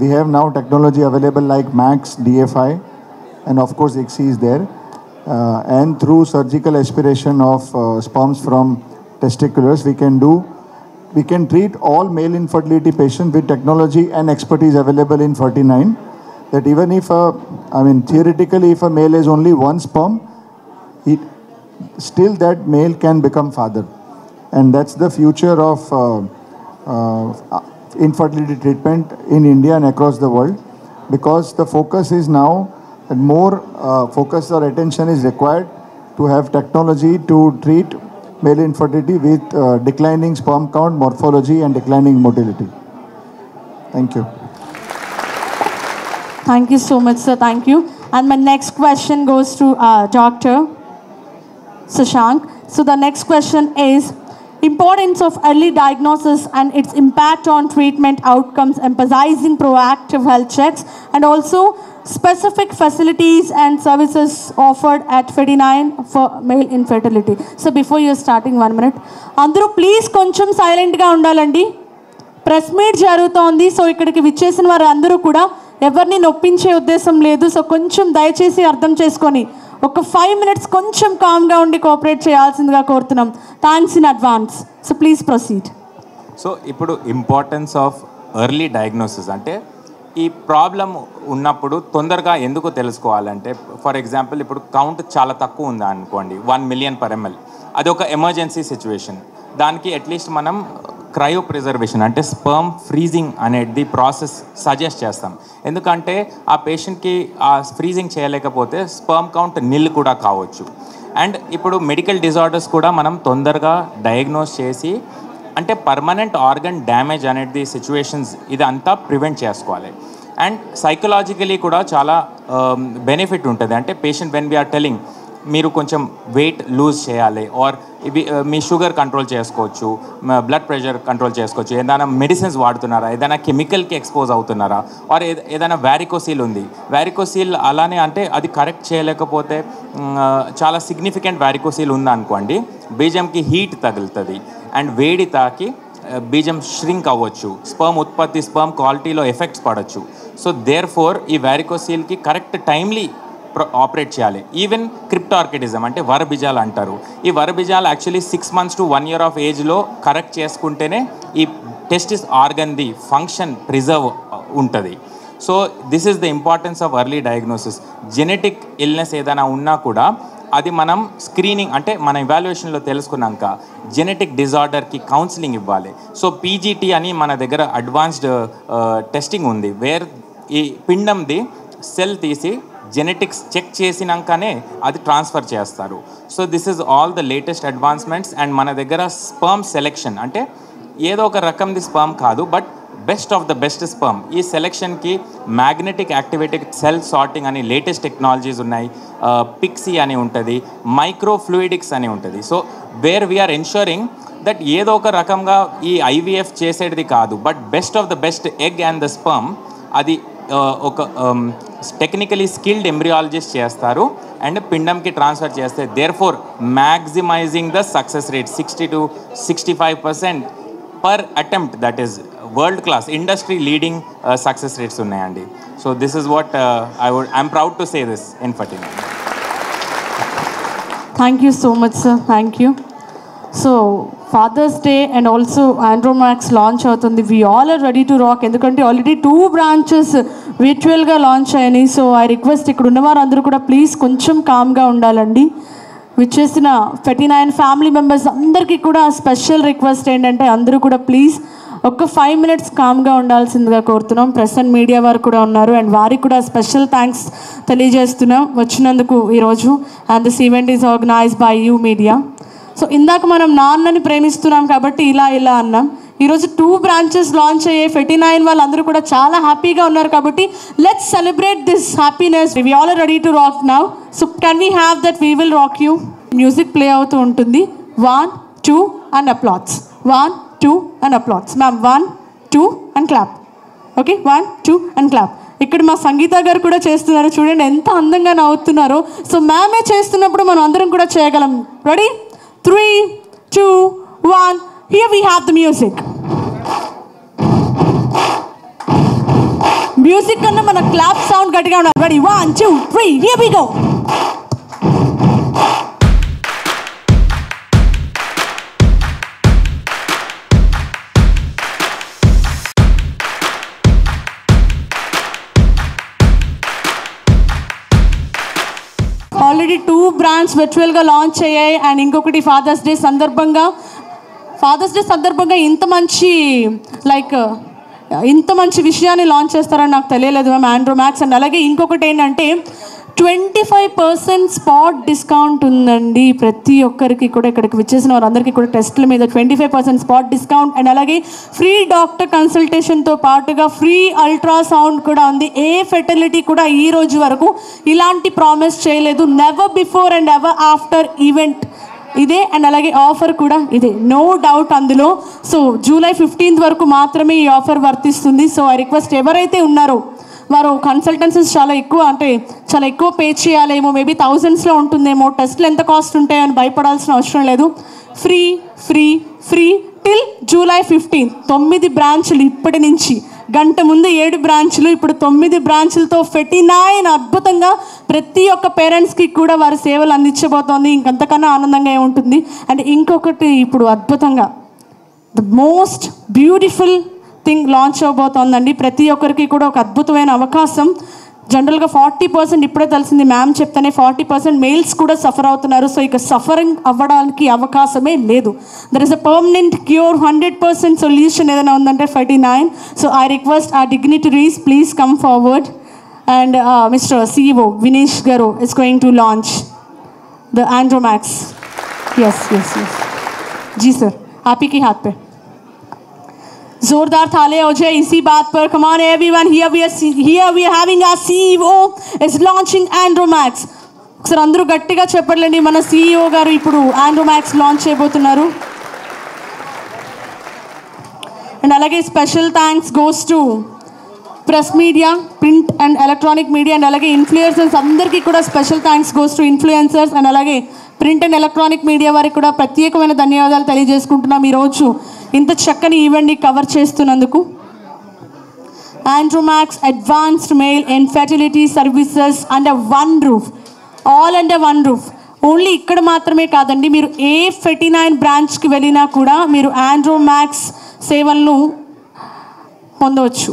We have now technology available like Max, DFI, and of course ICSI is there. And through surgical aspiration of sperms from testiculars, we can treat all male infertility patients with technology and expertise available in 49. That even if theoretically if a male has only one sperm, still that male can become father. And that's the future of infertility treatment in India and across the world, because the focus is now more focus or attention is required to have technology to treat male infertility with declining sperm count, morphology and declining motility. Thank you. Thank you so much, sir. Thank you. And my next question goes to Dr. Shashank. So the next question is, importance of early diagnosis and its impact on treatment outcomes, emphasizing proactive health checks and also specific facilities and services offered at 49 for male infertility. So before you're starting, 1 minute. Andru please koncham silent ga undalandi. Press meet jarutondi. So ikkadiki vichesina varu andaru kuda evarni noppinche uddesam ledu. So koncham dayachesi ardham cheskoni ఒక 5 minutes కొంచెం కామ్గా ఉండి కోఆపరేట్ చేయాల్సిందిగా కోరుతున్నాం. Thanks in advance. So please proceed. So ఇప్పుడు ఇంపార్టెన్స్ ఆఫ్ ఎర్లీ డయాగ్నోసిస్ అంటే ఈ ప్రాబ్లం ఉన్నప్పుడు తొందరగా ఎందుకు తెలుసుకోవాలంటే, ఫర్ ఎగ్జాంపుల్ ఇప్పుడు కౌంట్ చాలా తక్కువ ఉందా అనుకోండి, 1 million per ml, అది ఒక ఎమర్జెన్సీ సిచ్యువేషన్. దానికి అట్లీస్ట్ మనం క్రయో ప్రిజర్వేషన్ అంటే స్పర్మ్ ఫ్రీజింగ్ అనేది ప్రాసెస్ సజెస్ట్ చేస్తాం. ఎందుకంటే ఆ పేషెంట్కి ఆ ఫ్రీజింగ్ చేయలేకపోతే స్పర్మ్ కౌంట్ నిల్ కూడా కావచ్చు. అండ్ ఇప్పుడు మెడికల్ డిజార్డర్స్ కూడా మనం తొందరగా డయాగ్నోస్ చేసి అంటే పర్మనెంట్ ఆర్గన్ డ్యామేజ్ అనేది సిచ్యువేషన్స్ ఇదంతా ప్రివెంట్ చేసుకోవాలి. అండ్ సైకలాజికలీ కూడా చాలా బెనిఫిట్ ఉంటుంది. అంటే పేషెంట్ వెన్ వీఆర్ టెలింగ్ మీరు కొంచెం వెయిట్ లూజ్ చేయాలి ఆర్ ఇవి మీ షుగర్ కంట్రోల్ చేసుకోవచ్చు, బ్లడ్ ప్రెషర్ కంట్రోల్ చేసుకోవచ్చు, ఏదైనా మెడిసిన్స్ వాడుతున్నారా, ఏదైనా కెమికల్కి ఎక్స్పోజ్ అవుతున్నారా, ఆర్ ఏదైనా వ్యారికోసీల్ ఉంది, వ్యారికోసీల్ అలానే అంటే అది కరెక్ట్ చేయలేకపోతే చాలా సిగ్నిఫికెంట్ వ్యారికోసీల్ ఉందనుకోండి బీజంకి హీట్ తగులుతుంది అండ్ వేడి తాకి బీజం ష్రింక్ అవ్వచ్చు, స్పర్మ్ ఉత్పత్తి స్పర్మ్ క్వాలిటీలో ఎఫెక్ట్స్ పడవచ్చు. సో దేర్ ఫోర్ ఈ వ్యారికోసీల్కి కరెక్ట్ టైమ్లీ ఆపరేట్ చేయాలి. ఈవెన్ క్రిప్టార్కిటిజం అంటే వరబీజాలు అంటారు. ఈ వరబీజాలు actually 6 months to 1 year of ఏజ్లో కరెక్ట్ చేసుకుంటేనే ఈ టెస్టిస్ ఆర్గన్ది ఫంక్షన్ ప్రిజర్వ్ ఉంటుంది. So this is the importance of early diagnosis. Genetic illness ఏదైనా ఉన్నా కూడా అది మనం స్క్రీనింగ్ అంటే మన ఇవాల్యుయేషన్లో తెలుసుకున్నాక జెనెటిక్ డిజార్డర్కి కౌన్సిలింగ్ ఇవ్వాలి. సో పీజీటీ అని మన దగ్గర అడ్వాన్స్డ్ టెస్టింగ్ ఉంది, వేర్ ఈ పిండంది సెల్ తీసి జెనెటిక్స్ చెక్ చేసినాకనే అది ట్రాన్స్ఫర్ చేస్తారు. So this is all the latest advancements. And మన దగ్గర స్పర్మ్ సెలెక్షన్ అంటే ఏదో ఒక రకంది స్పర్మ్ కాదు but best of the best sperm. ఈ సెలెక్షన్కి మ్యాగ్నెటిక్ యాక్టివేటెడ్ సెల్ సార్టింగ్ అని లేటెస్ట్ టెక్నాలజీస్ ఉన్నాయి, పిక్సీ అని ఉంటుంది, మైక్రో ఫ్లూయిడిక్స్ అని ఉంటుంది. So where we are ensuring that ఏదో ఒక రకంగా ఈ ఐవీఎఫ్ చేసేది కాదు but best of the best egg and the sperm అది ఒక టెక్నికలీ స్కిల్డ్ ఎంబ్రియాలజిస్ట్ చేస్తారు అండ్ పిండంకి ట్రాన్స్ఫర్ చేస్తే therefore maximising the success rate 60 to 65% per attempt. That is world class industry leading success rates ఉన్నాయండి. So this is what I'm proud to say this in 49. Thank you so much sir, thank you. So father's day and also Andromax launch అవుతుంది. We all are ready to rock, ఎందుకంటే ఆల్రెడీ 2 branches virtualగా లాంచ్ అయినాయి. సో ఐ రిక్వెస్ట్ ఇక్కడ ఉన్నవారు అందరూ కూడా ప్లీజ్ కొంచెం కామ్గా ఉండాలండి. విచ్చేసిన 49 ఫ్యామిలీ మెంబర్స్ అందరికీ కూడా స్పెషల్ రిక్వెస్ట్ ఏంటంటే అందరూ కూడా ప్లీజ్ ఒక 5 minutes కామ్గా ఉండాల్సిందిగా కోరుతున్నాం. ప్రెస్ అండ్ మీడియా వారు కూడా ఉన్నారు అండ్ వారికి కూడా స్పెషల్ థ్యాంక్స్ తెలియజేస్తున్నాం వచ్చినందుకు ఈరోజు. And this event is organised by you media. So ఇందాక మనం నాన్నని ప్రేమిస్తున్నాం కాబట్టి ఇలా అన్నాం. ఈరోజు 2 branches లాంచ్ అయ్యే 49 వాళ్ళందరూ కూడా చాలా హ్యాపీగా ఉన్నారు కాబట్టి let's celebrate this happiness. We all are ready to rock now. So can we have that we will rock you. Music play అవుతూ ఉంటుంది. 1, 2 and applause. 1, 2 and applause. Ma'am 1, 2 and clap. Okay 1, 2 and clap. ఇక్కడ మా సంగీత గారు కూడా చేస్తున్నారు, చూడండి ఎంత అందంగా నవ్వుతున్నారో. సో మ్యామే చేస్తున్నప్పుడు మనం అందరం కూడా చేయగలం. Ready 3, 2, 1. Here we have the music. Music కన్నా మన క్లాప్ సౌండ్ గట్టిగా ఉండాలి. Ready 1, 2, 3. Here we go. Already 2 branches virtualగా లాంచ్ అయ్యాయి అండ్ ఇంకొకటి ఫాదర్స్ డే సందర్భంగా ఇంత మంచి విషయాన్ని లాంచ్ చేస్తారని నాకు తెలియలేదు మ్యామ్ ఆండ్రోమాక్స్. అండ్ అలాగే ఇంకొకటి ఏంటంటే 25% స్పాట్ డిస్కౌంట్ ఉందండి ప్రతి ఒక్కరికి కూడా. ఇక్కడికి విచ్చేసిన వారందరికీ కూడా టెస్టుల మీద 25% స్పాట్ డిస్కౌంట్ అండ్ అలాగే ఫ్రీ డాక్టర్ కన్సల్టేషన్తో పాటుగా ఫ్రీ అల్ట్రాసౌండ్ కూడా ఉంది. ఏ ఫెర్టిలిటీ కూడా ఈ రోజు వరకు ఇలాంటి ప్రామిస్ చేయలేదు. Never before and ever after event ఇదే అండ్ అలాగే ఆఫర్ కూడా ఇదే, నో డౌట్ అందులో. సో July 15th వరకు మాత్రమే ఈ ఆఫర్ వర్తిస్తుంది. సో ఐ రిక్వెస్ట్ ఎవరైతే ఉన్నారో వారు కన్సల్టెన్సీస్ చాలా ఎక్కువ పే చేయాలేమో, మేబీ thousandsలో ఉంటుందేమో, టెస్ట్లు ఎంత కాస్ట్ ఉంటాయో అని భయపడాల్సిన అవసరం లేదు. Free free free till July 15th. 9 బ్రాంచులు ఇప్పటి నుంచి, గంట ముందు 7 బ్రాంచులు, ఇప్పుడు 9 బ్రాంచులతో 49 అద్భుతంగా ప్రతి ఒక్క పేరెంట్స్కి కూడా వారి సేవలు అందించబోతోంది. ఇంకంతకన్నా ఆనందంగా ఏముంటుంది. అండ్ ఇంకొకటి ఇప్పుడు అద్భుతంగా the most beautiful thing launch అవబోతోందండి. ప్రతి ఒక్కరికి కూడా ఒక అద్భుతమైన అవకాశం. జనరల్గా 40% ఇప్పుడే తెలిసింది మ్యామ్ చెప్తానే 40% మేల్స్ కూడా సఫర్ అవుతున్నారు. సో ఇక సఫరింగ్ అవ్వడానికి అవకాశమే లేదు. There is a permanent cure, 100% solution ఏదైనా ఉందంటే 39. సో ఐ రిక్వెస్ట్ ఆ dignitaries please come forward and mister CEO Vinesh Garu is going to launch the Andromax. Yes. Ji sir, आप ही के हाथ पे जोरदार ताले हो जाए इसी बात पर. Come on everyone, here we are having our CEO is launching Andromax. ఒకసారి అందరూ గట్టిగా చెప్పట్లేండి, మన CEO గారు ఇప్పుడు Andromax లాంచ్ చేయబోతున్నారు. అండ్ అలాగే special thanks goes to press media, print and electronic media, and అలాగే ఇన్ఫ్లుయెన్సర్స్ అందరికీ కూడా special thanks goes to influencers. And అలాగే ప్రింట్ అండ్ ఎలక్ట్రానిక్ మీడియా వారికి కూడా ప్రత్యేకమైన ధన్యవాదాలు తెలియజేసుకుంటున్నాం ఈరోజు ఇంత చక్కని ఈవెంట్ని కవర్ చేస్తున్నందుకు. Andromax advanced male and fertility services under one roof, all under one roof. Only ఇక్కడ మాత్రమే కాదండి, మీరు ఏ 39 బ్రాంచ్కి వెళ్ళినా కూడా మీరు Andromax సేవలను పొందవచ్చు.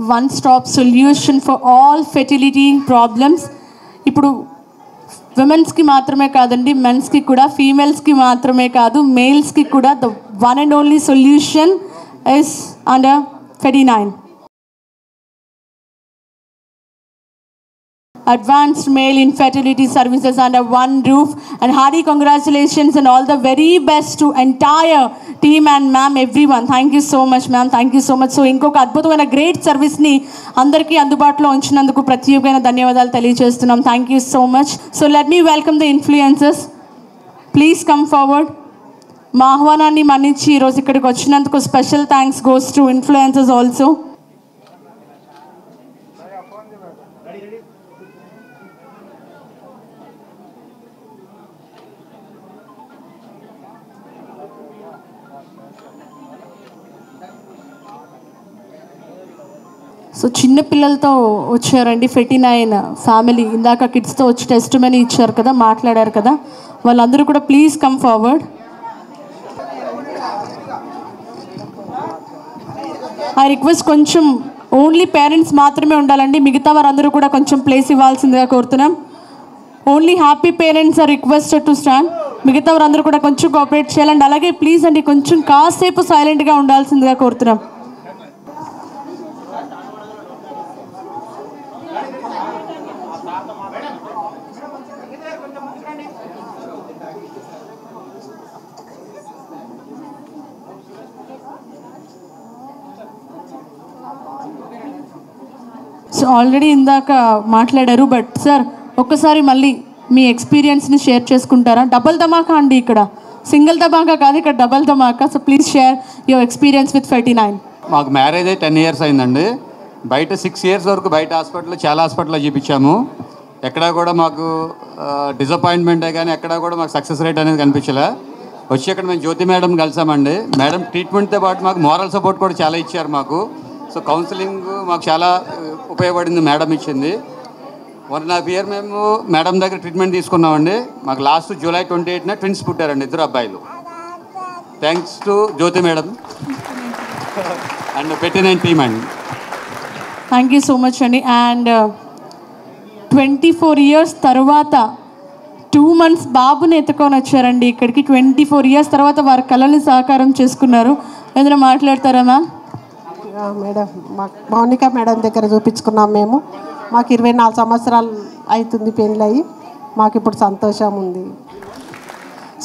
One stop solution for all fertility problems. ఇప్పుడు విమెన్స్కి మాత్రమే కాదండి, మెన్స్కి కూడా, ఫీమేల్స్కి మాత్రమే కాదు, మేల్స్కి కూడా the one and only solution is under 39. Advanced male infertility services under one roof, and hearty congratulations and all the very best to entire team and ma'am, everyone. Thank you so much ma'am, thank you so much. So ఇంకొక అద్భుతమైన గ్రేట్ సర్వీస్ని అందరికీ అందుబాటులో ఉంచినందుకు ప్రత్యేకమైన ధన్యవాదాలు తెలియజేస్తున్నాం. Thank you so much. So let me welcome the influencers. Please come forward. మా ఆహ్వానాన్ని మన్నించి ఈరోజు ఇక్కడికి వచ్చినందుకు special thanks goes to influencers also. So చిన్న పిల్లలతో వచ్చారండి 39 ఫ్యామిలీ. ఇందాక కిడ్స్తో వచ్చి టెస్ట్ మనీ ఇచ్చారు కదా, మాట్లాడారు కదా, వాళ్ళందరూ కూడా please come forward. I request కొంచెం ఓన్లీ పేరెంట్స్ మాత్రమే ఉండాలండి, మిగతా వారందరూ కూడా కొంచెం ప్లేస్ ఇవ్వాల్సిందిగా కోరుతున్నాం. Only happy parents are requested to stand. మిగతా వారందరూ కూడా కొంచెం కోఆపరేట్ చేయాలండి. అలాగే ప్లీజ్ అండి కొంచెం కాసేపు సైలెంట్గా ఉండాల్సిందిగా కోరుతున్నాం. సో ఆల్రెడీ ఇందాక మాట్లాడారు, బట్ సార్ ఒక్కసారి మళ్ళీ మీ ఎక్స్పీరియన్స్ని షేర్ చేసుకుంటారా? డబల్ ధమాకా అండి, ఇక్కడ సింగిల్ ధమాకా కాదు, ఇక్కడ double Dhamaka. So please share your experience with 39. మాకు మ్యారేజ్ అయ్యి 10 years అయిందండి. బయట 6 years వరకు బయట హాస్పిటల్లో, చాలా హాస్పిటల్లో చూపించాము. ఎక్కడా కూడా మాకు డిసప్పాయింట్మెంటే కానీ ఎక్కడా కూడా మాకు సక్సెస్ రేట్ అనేది కనిపించలే. వచ్చి ఇక్కడ మేము జ్యోతి మేడం కలిసామండి. మేడం ట్రీట్మెంట్తో పాటు మాకు మోరల్ సపోర్ట్ కూడా చాలా ఇచ్చారు మాకు. సో కౌన్సిలింగ్ మాకు చాలా ఉపయోగపడింది, మేడం ఇచ్చింది. 1.5 year మేము మేడం దగ్గర ట్రీట్మెంట్ తీసుకున్నామండి. మాకు లాస్ట్ July 28న ట్విన్స్ పుట్టారండి, 2 అబ్బాయిలు. Thanks to Jyothi madam and 39 team అండి. థ్యాంక్ యూ సో మచ్ అండి. అండ్ 24 years తర్వాత 2 months బాబుని ఎత్తుకొని వచ్చారండి ఇక్కడికి. 24 years తర్వాత వారి కళని సాకారం చేసుకున్నారు. ఏదైనా మాట్లాడతారా మ్యామ్? మేడం, మాకు మౌనిక మేడం దగ్గర చూపించుకున్నాం మేము. మాకు 24 సంవత్సరాలు అవుతుంది పెళ్ళి. మాకు ఇప్పుడు సంతోషం ఉంది.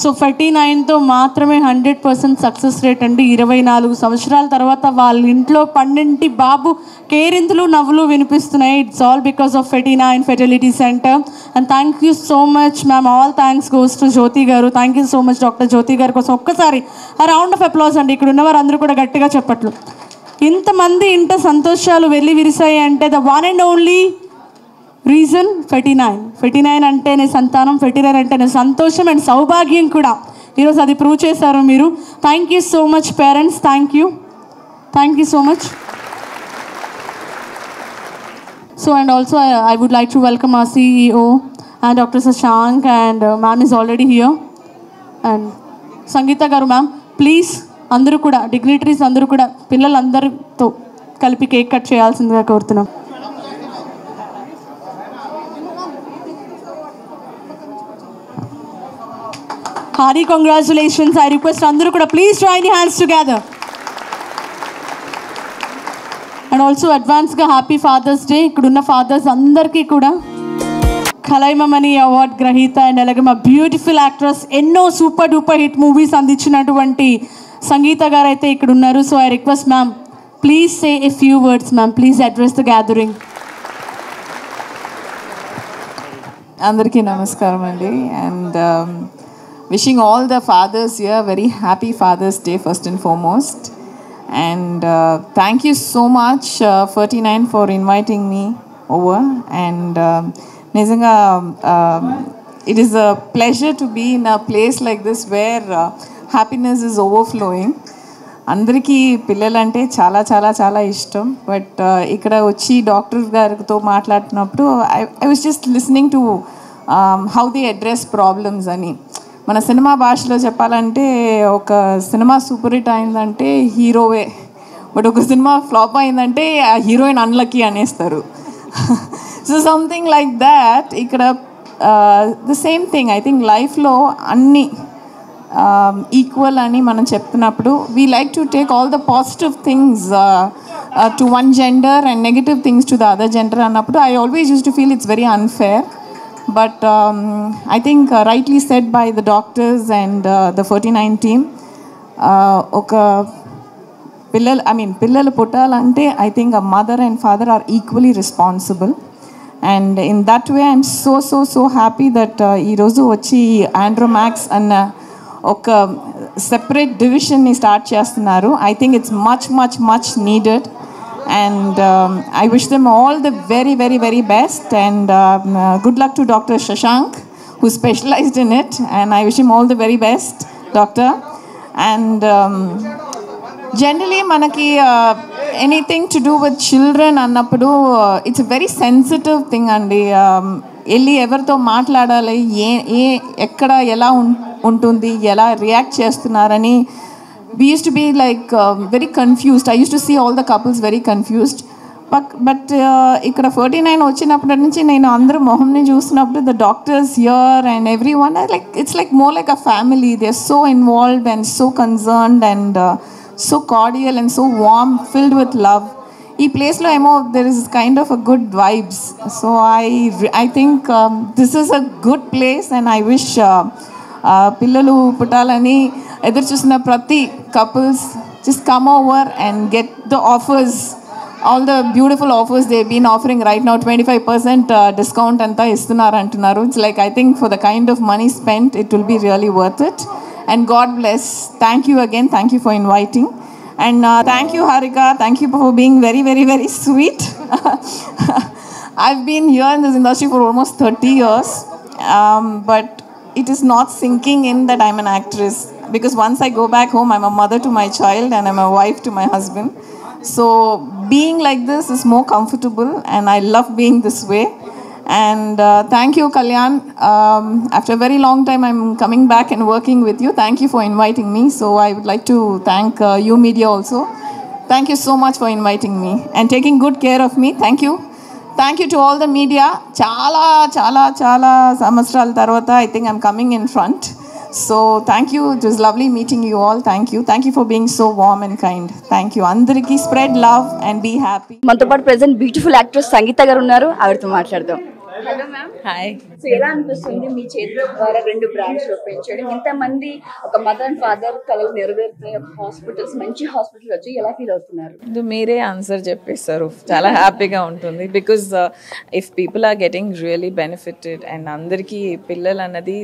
సో 39తో మాత్రమే 100% సక్సెస్ రేట్ అండి. 24 సంవత్సరాల తర్వాత వాళ్ళ ఇంట్లో 12 బాబు కేరింతలు నవ్వులు వినిపిస్తున్నాయి. It's all because of 39 fertility centre. And thank you so much ma'am. All thanks goes to Jyothi garu. Thank you so much doctor Jyothi గారి కోసం ఒక్కసారి రౌండ్ ఆఫ్ అప్లాజ్ అండి. ఇక్కడ ఉన్నవారు అందరూ కూడా గట్టిగా చెప్పట్లు. ఇంతమంది ఇంట సంతోషాలు వెళ్ళి విరిసాయి అంటే the one and only reason 39 అంటేనే సంతానం, 39 అంటేనే సంతోషం అండ్ సౌభాగ్యం కూడా. ఈరోజు అది ప్రూవ్ చేశారు మీరు. Thank you so much parents, thank you so much. So and also I would like to welcome our CEO and Dr. Shashank, and ma'am is already here, and సంగీత గారు మ్యామ్ ప్లీజ్ అందరూ కూడా డిగ్నిటరీస్ అందరూ కూడా పిల్లలందరితో కలిపి కేక్ కట్ చేయాల్సిందిగా కోరుతున్నాం. Harry congratulations. ఐ రిక్వెస్ట్ అందరూ కూడా please join the hands together. And also అడ్వాన్స్గా హ్యాపీ ఫాదర్స్ డే. ఇక్కడున్న ఫాదర్స్ అందరికీ కూడా. కలైమమణి అవార్డ్ గ్రహీత అండ్ అలాగే మా బ్యూటిఫుల్ యాక్ట్రెస్, ఎన్నో సూపర్ డూపర్ హిట్ మూవీస్ అందించినటువంటి సంగీత గారు అయితే ఇక్కడ ఉన్నారు. So I request ma'am, please say a few words ma'am. Please address the gathering. అందరికీ నమస్కారం అండి. And wishing all the fathers here very happy Father's Day first and foremost. And thank you so much 49 for inviting me over. And nizanga it is a pleasure to be in a place like this where happiness is overflowing. అందరికీ పిల్లలంటే చాలా చాలా చాలా ఇష్టం. బట్ ఇక్కడ వచ్చి డాక్టర్ గారితో మాట్లాడుతున్నప్పుడు I was just listening to how they address problems అని. మన సినిమా భాషలో చెప్పాలంటే ఒక సినిమా సూపర్ హిట్ అయిందంటే హీరోవే, బట్ ఒక సినిమా ఫ్లాప్ అయిందంటే ఆ హీరోయిన్ అన్లక్కీ అనేస్తారు. సో సంథింగ్ లైక్ దాట్ ఇక్కడ the same thing. I think లైఫ్లో అన్నీ ఈక్వల్ అని మనం చెప్తున్నప్పుడు we like to take all the positive things to one gender and negative things to the other gender అన్నప్పుడు I always use to feel it's very unfair. But I think rightly said by the doctors and the 49 team, పిల్లలు పుట్టాలంటే I think a mother and father are equally responsible. And in that way I'm so happy that ఈరోజు వచ్చి ఆండ్రోమాక్స్ అన్న ఒక సెపరేట్ డివిజన్ని స్టార్ట్ చేస్తున్నారు. I think it's much needed. And I wish them all the very best. And good luck to Dr. Shashank, who specialized in it. And I wish him all the very best, doctor. And generally, manaki anything to do with children annappudu, it's a very sensitive thing andi. Elli evartho maatladali, ekkada ela untundi, ela react chestunarani. We used to be like very confused. I used to see all the couples very confused. But ఇక్కడ 49 వచ్చినప్పటి నుంచి నేను అందరూ మొహంని చూసినప్పుడు the doctors here and everyone are like, it's like more like a family. They're so involved and so concerned and so cordial and so warm, filled with love. ఈ ప్లేస్లో ఏమో there is kind of a good vibes. So I think this is a good place and I wish పిల్లలు పుట్టాలని ఎదురు చూసిన ప్రతి couples just come over and get the offers, all the beautiful offers they've been offering right now. 25% discount anta istunar antunaru. It's like, I think for the kind of money spent, it will be really worth it. And God bless. Thank you again. Thank you for inviting. And thank you, Harika. Thank you for being very sweet. I've been here in this industry for almost 30 years. But it is not sinking in that I'm an actress, because once I go back home, I'm a mother to my child and I'm a wife to my husband. So being like this is more comfortable and I love being this way. And thank you, Kalyan. After a very long time, I'm coming back and working with you. Thank you for inviting me. So I would like to thank you media also. Thank you so much for inviting me and taking good care of me. Thank you. Thank you to all the media. Chala samvatsaraల తర్వాత I think I'm coming in front. So thank you. It was lovely meeting you all. Thank you for being so warm and kind. Thank you. Andariki spread love and be happy. మనతో పాటు ప్రెసెంట్ బ్యూటిఫుల్ యాక్ట్రెస్ సంగీత గారు ఉన్నారు. ఆవిడతో మాట్లాడదాం. Hello ma'am. హాయ్. సో ఎలా అనిపిస్తుంది మీ చేతుల ద్వారా 2 బ్రాంచ్లు ఓపెన్ చేయడం? ఇంతమంది ఒక మదర్ అండ్ ఫాదర్ కలలు నెరవేరుతున్నాయి, హాస్పిటల్స్, మంచి హాస్పిటల్ వచ్చి ఎలా ఫీల్ అవుతున్నారు? ఇది మీరే ఆన్సర్ చెప్పేస్తారు. చాలా హ్యాపీగా ఉంటుంది. Because if people are getting really benefited and అందరికీ పిల్లలు అన్నది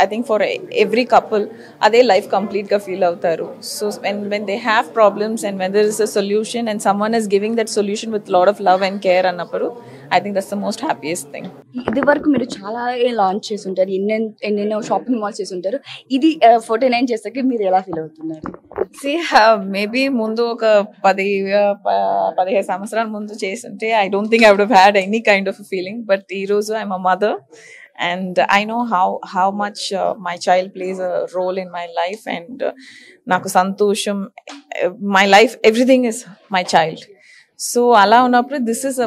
I think for every couple అదే లైఫ్ కంప్లీట్గా ఫీల్ అవుతారు. So when they have problems and when there is a solution and someone is giving that solution with lot of love and care అన్నప్పుడు I think that's the most happiest thing. ఇది వరకు మీరు చాలా లాంచ్ చేసి ఉంటారు, ఎన్నెన్నో షాపింగ్ మాల్స్ చేసి ఉంటారు. ఇది 49 చేసాక మీరు ఎలా ఫీల్ అవుతున్నారు? మేబీ ముందు ఒక 15 సంవత్సరాల ముందు చేస్తుంటే I don't think I would have had any kind of feeling. But ఈ రోజు I'm a mother and I know how much my child plays a role in my life, and naku santosham, my life, everything is my child. So అలా ఉన్నప్పుడు this is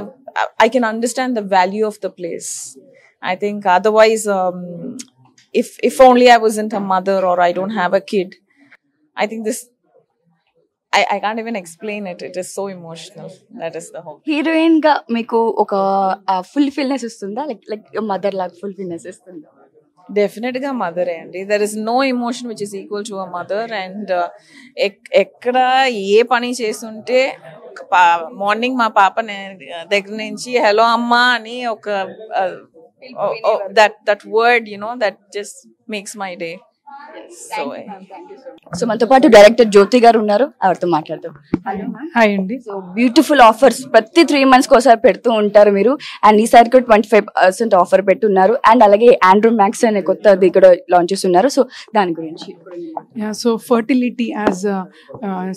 I can understand the value of the place. I think otherwise, if only I wasn't a mother or I don't have a kid, I think this, I can't even explain it. It is so emotional. That is the whole. Heroine గా మీకు ఒక ఫుల్ఫిల్నెస్ ఇస్తుందా? లైక్ మదర్ లాగా ఫుల్ఫిల్నెస్ ఇస్తుందా? Definitely a mother అండి. There is no emotion which is equal to a mother. And ఎక్కడ ఏ పని చేస్తుంటే మార్నింగ్ మా పాప దగ్గర నుంచి హలో అమ్మా అని ఒక that word, you know, that just makes my day. So మనతో పాటు డైరెక్టర్ జ్యోతి గారు ఉన్నారు, ఆవిడతో మాట్లాడతాం. హాయ్ అండి. సో బ్యూటిఫుల్ ఆఫర్స్ ప్రతి 3 months ఒకసారి పెడుతూ ఉంటారు మీరు, అండ్ ఈసారి కూడా 25% ఆఫర్ పెట్టున్నారు. అండ్ అలాగే ఆండ్రూ మ్యాక్స్ అనే కొత్తది కూడా లాంచ్ చేస్తున్నారు. సో దాని గురించి సో ఫర్టిలిటీ యాజ్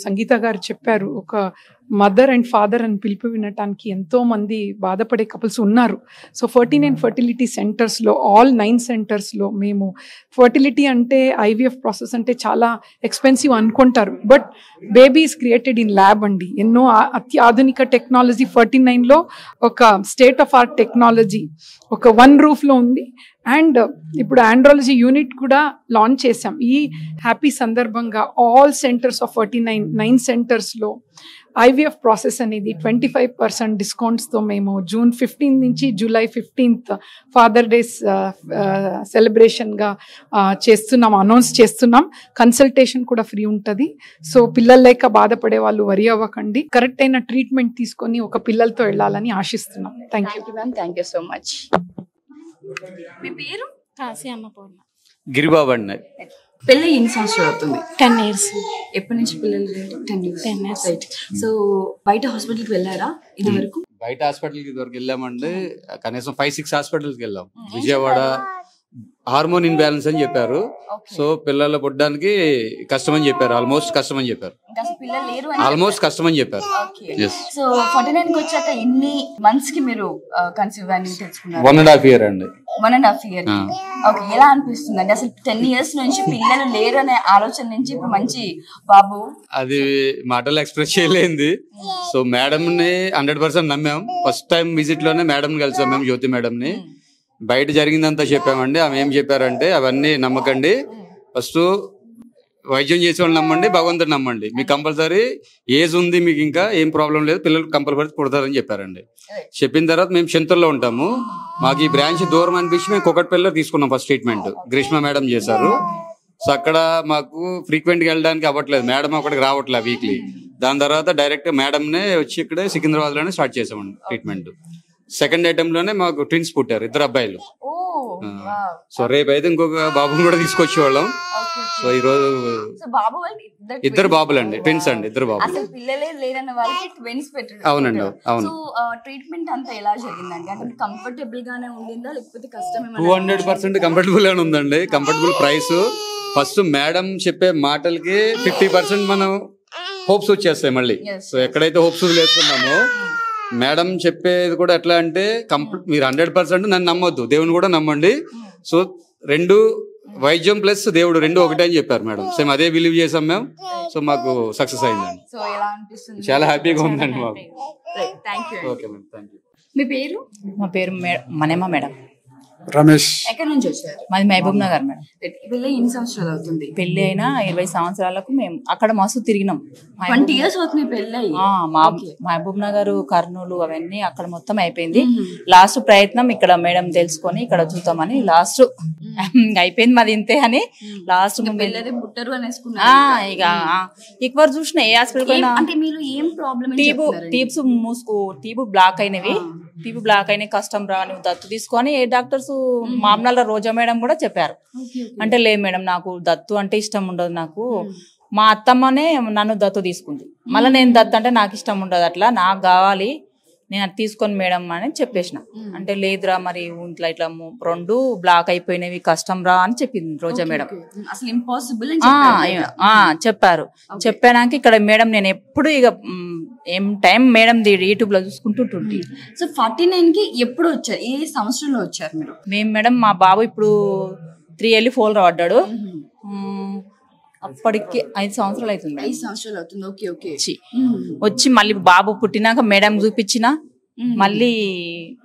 సంగీత గారు చెప్పారు, ఒక మదర్ అండ్ ఫాదర్ అని పిలుపు వినటానికి ఎంతో మంది బాధపడే కపుల్స్ ఉన్నారు. సో 49 ఫర్టిలిటీ సెంటర్స్లో ఆల్ 9 సెంటర్స్లో మేము ఫర్టిలిటీ అంటే ఐవీఎఫ్ ప్రాసెస్ అంటే చాలా ఎక్స్పెన్సివ్ అనుకుంటారు, but baby is created in lab అండి. ఎన్నో అత్యాధునిక టెక్నాలజీ 49లో ఒక స్టేట్ ఆఫ్ ఆర్ట్ టెక్నాలజీ ఒక 1 రూఫ్లో ఉంది. అండ్ ఇప్పుడు ఆండ్రాలజీ యూనిట్ కూడా లాంచ్ చేసాం. ఈ హ్యాపీ సందర్భంగా ఆల్ సెంటర్స్ ఆఫ్ 9 సెంటర్స్లో ఐవీఎఫ్ ప్రాసెస్ అనేది 25% డిస్కౌంట్స్తో మేము June 15 నుంచి July 15th ఫాదర్ డేస్ సెలబ్రేషన్గా చేస్తున్నాం, అనౌన్స్ చేస్తున్నాం. కన్సల్టేషన్ కూడా ఫ్రీ ఉంటుంది. సో పిల్లలు లేక బాధపడే వాళ్ళు వరి అవ్వకండి, కరెక్ట్ అయిన ట్రీట్మెంట్ తీసుకొని ఒక పిల్లలతో వెళ్ళాలని ఆశిస్తున్నాం. Thank you ma'am, thank you so much. మీ పేరు? కాశీ అన్నపూర్ణ. గిరిబాబు అండి. పెళ్ళి ఎన్ని సంవత్సరాలు అవుతుంది? 10 years. ఎప్పటి నుంచి పిల్లలు? 10 years. రైట్. సో బయట హాస్పిటల్కి వెళ్ళారా ఇది వరకు? బయట హాస్పిటల్కి ఇదివరకు వెళ్ళామండి, కనీసం 5-6 హాస్పిటల్కి వెళ్ళాం. విజయవాడ హార్మోన్ ఇన్బ్యాలెన్స్ అని చెప్పారు. సో పిల్లలు పుట్టడానికి కష్టమని చెప్పారు, ఆల్మోస్ట్ కష్టమని చెప్పారు. ఆల్మోస్ట్ కష్టమని చెప్పారు. సో 49కి వచ్చాక ఎన్ని మంత్స్ కి మీరు కన్సీవ్ అని తెలుసుకున్నారు? 1.5 year అండి. 1.5 year. ఓకే, ఎలా అనిపిస్తుంది అండి అసలు 10 years నుంచి పిల్లలు లేరు అనే ఆలోచన నుంచి ఇప్పుడు మంచి బాబు? అది మాటలు ఎక్స్ప్రెస్ చేయలేంది. సో మేడం ని 100% నమ్మాం. ఫస్ట్ టైం విజిట్ లోనే మేడం ని కలిసాం మేము, జ్యోతి మేడం ని. బయట జరిగిందంతా చెప్పామండి. ఆమె ఏం చెప్పారంటే అవన్నీ నమ్మకండి, ఫస్ట్ వైద్యం చేసే వాళ్ళు నమ్మండి, భగవంతుడు నమ్మండి. మీకు కంపల్సరీ ఏజ్ ఉంది, మీకు ఇంకా ఏం ప్రాబ్లం లేదు, పిల్లలు కంపల్సరీ పుడతారని చెప్పారండి. చెప్పిన తర్వాత మేము చింతల్లో ఉంటాము, మాకు ఈ బ్రాంచ్ దూరం అనిపించి మేము కుకట్పల్లిలో తీసుకున్నాం ఫస్ట్ ట్రీట్మెంట్. గ్రీష్మ మేడం చేశారు. సో అక్కడ మాకు ఫ్రీక్వెంట్గా వెళ్ళడానికి అవ్వట్లేదు, మేడం అక్కడికి రావట్లేదు వీక్లీ. దాని తర్వాత డైరెక్ట్ మేడంనే వచ్చి ఇక్కడే సికింద్రాబాద్లోనే స్టార్ట్ చేసామండి ట్రీట్మెంట్. సెకండ్ ఐటెంలోనే మాకు ట్విన్స్ పుట్టారు, 2 అబ్బాయిలు. సో రేపు అయితే ఇంకొక బాబుని కూడా తీసుకొచ్చేవాళ్ళం. సో ఈ రోజు 2 బాబులండి, ట్విన్స్ అండి, 2 బాబులు. అసలు పిల్లలే లేరన్న వాళ్ళకి ట్విన్స్ పెట్టారు. అవునండి, అవును. సో ట్రీట్మెంట్ అంతా ఎలా జరిగిందండి? అంటే కంఫర్టబుల్ గానే ఉండిందా లేకపోతే కష్టమేమైనా? 200% కంఫర్టబుల్ గానే ఉందండి. Comfortable price. ఫస్ట్ మేడం చెప్పే మాటలకి 50% మనం హోప్స్ వచ్చేస్తాయి మళ్ళీ. సో ఎక్కడైతే హోప్స్ వేసుకున్నామో మేడం చెప్పేది కూడా ఎట్లా అంటే మీరు 100% నన్ను నమ్మొద్దు, దేవుని కూడా నమ్మండి. సో 2 వైద్యం ప్లస్ దేవుడు 2 ఒకటే అని చెప్పారు మేడం. సేమ్ అదే బిలీవ్ చేసాం మేము. సో మాకు సక్సెస్ అయిందండి. సో ఎలా అనిపిస్తుంది? చాలా హ్యాపీగా ఉందండి మాకు. Okay madam, thank you. మీ పేరు? మా పేరు మనేమా మేడం. రమేష్. ఎక్కడి నుంచి వచ్చారు? మాది మహబూబ్ నగర్ మేడం. పెళ్ళి ఎన్ని సంవత్సరాలు అవుతుంది? పెళ్లి అయినా 20 సంవత్సరాలకు మేము అక్కడ మస్తు తిరిగినాం. 20 years అవుతుంది పెళ్ళి. మహబూబ్ నగర్, కర్నూలు అవన్నీ అక్కడ మొత్తం అయిపోయింది. లాస్ట్ ప్రయత్నం ఇక్కడ మేడం తెలుసుకొని ఇక్కడ చూద్దామని లాస్ట్ అయిపోయింది మాది ఇంతే అని లాస్ట్ బుట్టరు అనేసుకున్నారు. ఇక ఎక్కువ చూసిన ఏ హాస్పిటల్ అంటే మీరు ఏం ప్రాబ్లం? టీబ్స్ టీబు బ్లాక్ అయినవి, టీబు బ్లాక్ అయిన కష్టం రా, నువ్వు దత్తు తీసుకొని ఏ డాక్టర్స్ మామూలు రోజా మేడం కూడా చెప్పారు. అంటే లేదు మేడం నాకు దత్తు అంటే ఇష్టం ఉండదు, నాకు మా అత్తమ్మనే నన్ను దత్తు తీసుకుంది, మళ్ళీ నేను దత్తు అంటే నాకు ఇష్టం ఉండదు, అట్లా నాకు కావాలి నేను అది తీసుకొని మేడం అని చెప్పేసిన. అంటే లేదురా మరి ఇంట్లో ఇట్లా 2 బ్లాక్ అయిపోయినవి కష్టం రా అని చెప్పింది రోజా మేడం. అసలు ఇంపాసిబుల్ చెప్పారు. చెప్పాక ఇక్కడ మేడం నేను ఎప్పుడు ఇక ఏం టైం మేడం యూట్యూబ్ లో చూసుకుంటుంటుంది. సో 49కి ఎప్పుడు వచ్చారు? ఏ సంవత్సరంలో వచ్చారు మీరు? మేము మేడం మా బాబు ఇప్పుడు 3 ఏళ్ళు 4 పడ్డాడు. అప్పటికి 5 సంవత్సరాలు అవుతుంది. 5 సంవత్సరాలు అవుతుంది. Okay okay. వచ్చి మళ్ళీ బాబు పుట్టినాక మేడం చూపించిన, మళ్ళీ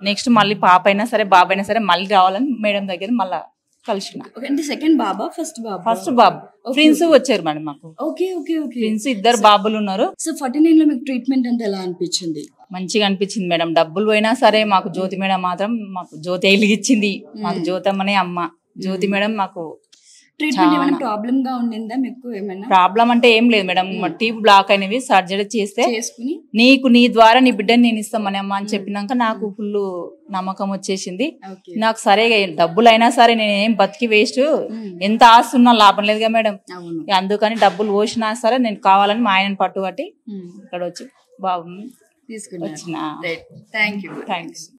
నెక్స్ట్ మళ్ళీ పాప అయినా సరే బాబు అయినా సరే మళ్ళీ రావాలని మేడం దగ్గర మళ్ళీ కలిసిన. అంటే సెకండ్ బాబా ఫస్ట్ బాబా? ఫస్ట్ బాబు. ఫ్రెండ్స్ వచ్చారు మేడం మాకు. Okay okay okay. ఫ్రెండ్స్ 2 బాబులు ఉన్నారు. సో 49 లో మీకు ట్రీట్మెంట్ అంతా ఎలా అనిపించింది? మంచిగా అనిపించింది మేడం. డబ్బులు పోయినా సరే మాకు జ్యోతి మేడం మాత్రం మాకు జ్యోతి వెలిగించింది. మాకు జ్యోతమ్మనే అమ్మ. జ్యోతి మేడం మాకు ట్రీట్మెంట్ ఏమైనా ప్రాబ్లమ్ గా ఉండిందా మీకు? ఏమైనా ప్రాబ్లం అంటే ఏం లేదు మేడం. టీబ్ బ్లాక్ అనేవి సర్జరీ చేస్తే చేసుకుని నీ ద్వారా నీ బిడ్డని నేను ఇస్తామని అమ్మ అని చెప్పినాక నాకు ఫుల్ నమ్మకం వచ్చేసింది. నాకు సరే డబ్బులు అయినా సరే నేను ఏం బతికి వేస్ట్, ఎంత ఆస్తి ఉన్నా లాభం లేదుగా మేడం. అందుకని డబ్బులు పోసినా సరే నేను కావాలని మా ఆయనని పట్టుబట్టి ఇక్కడ వచ్చి బాబు తీసుకున్నా. వచ్చిన. Thank you. థ్యాంక్స్.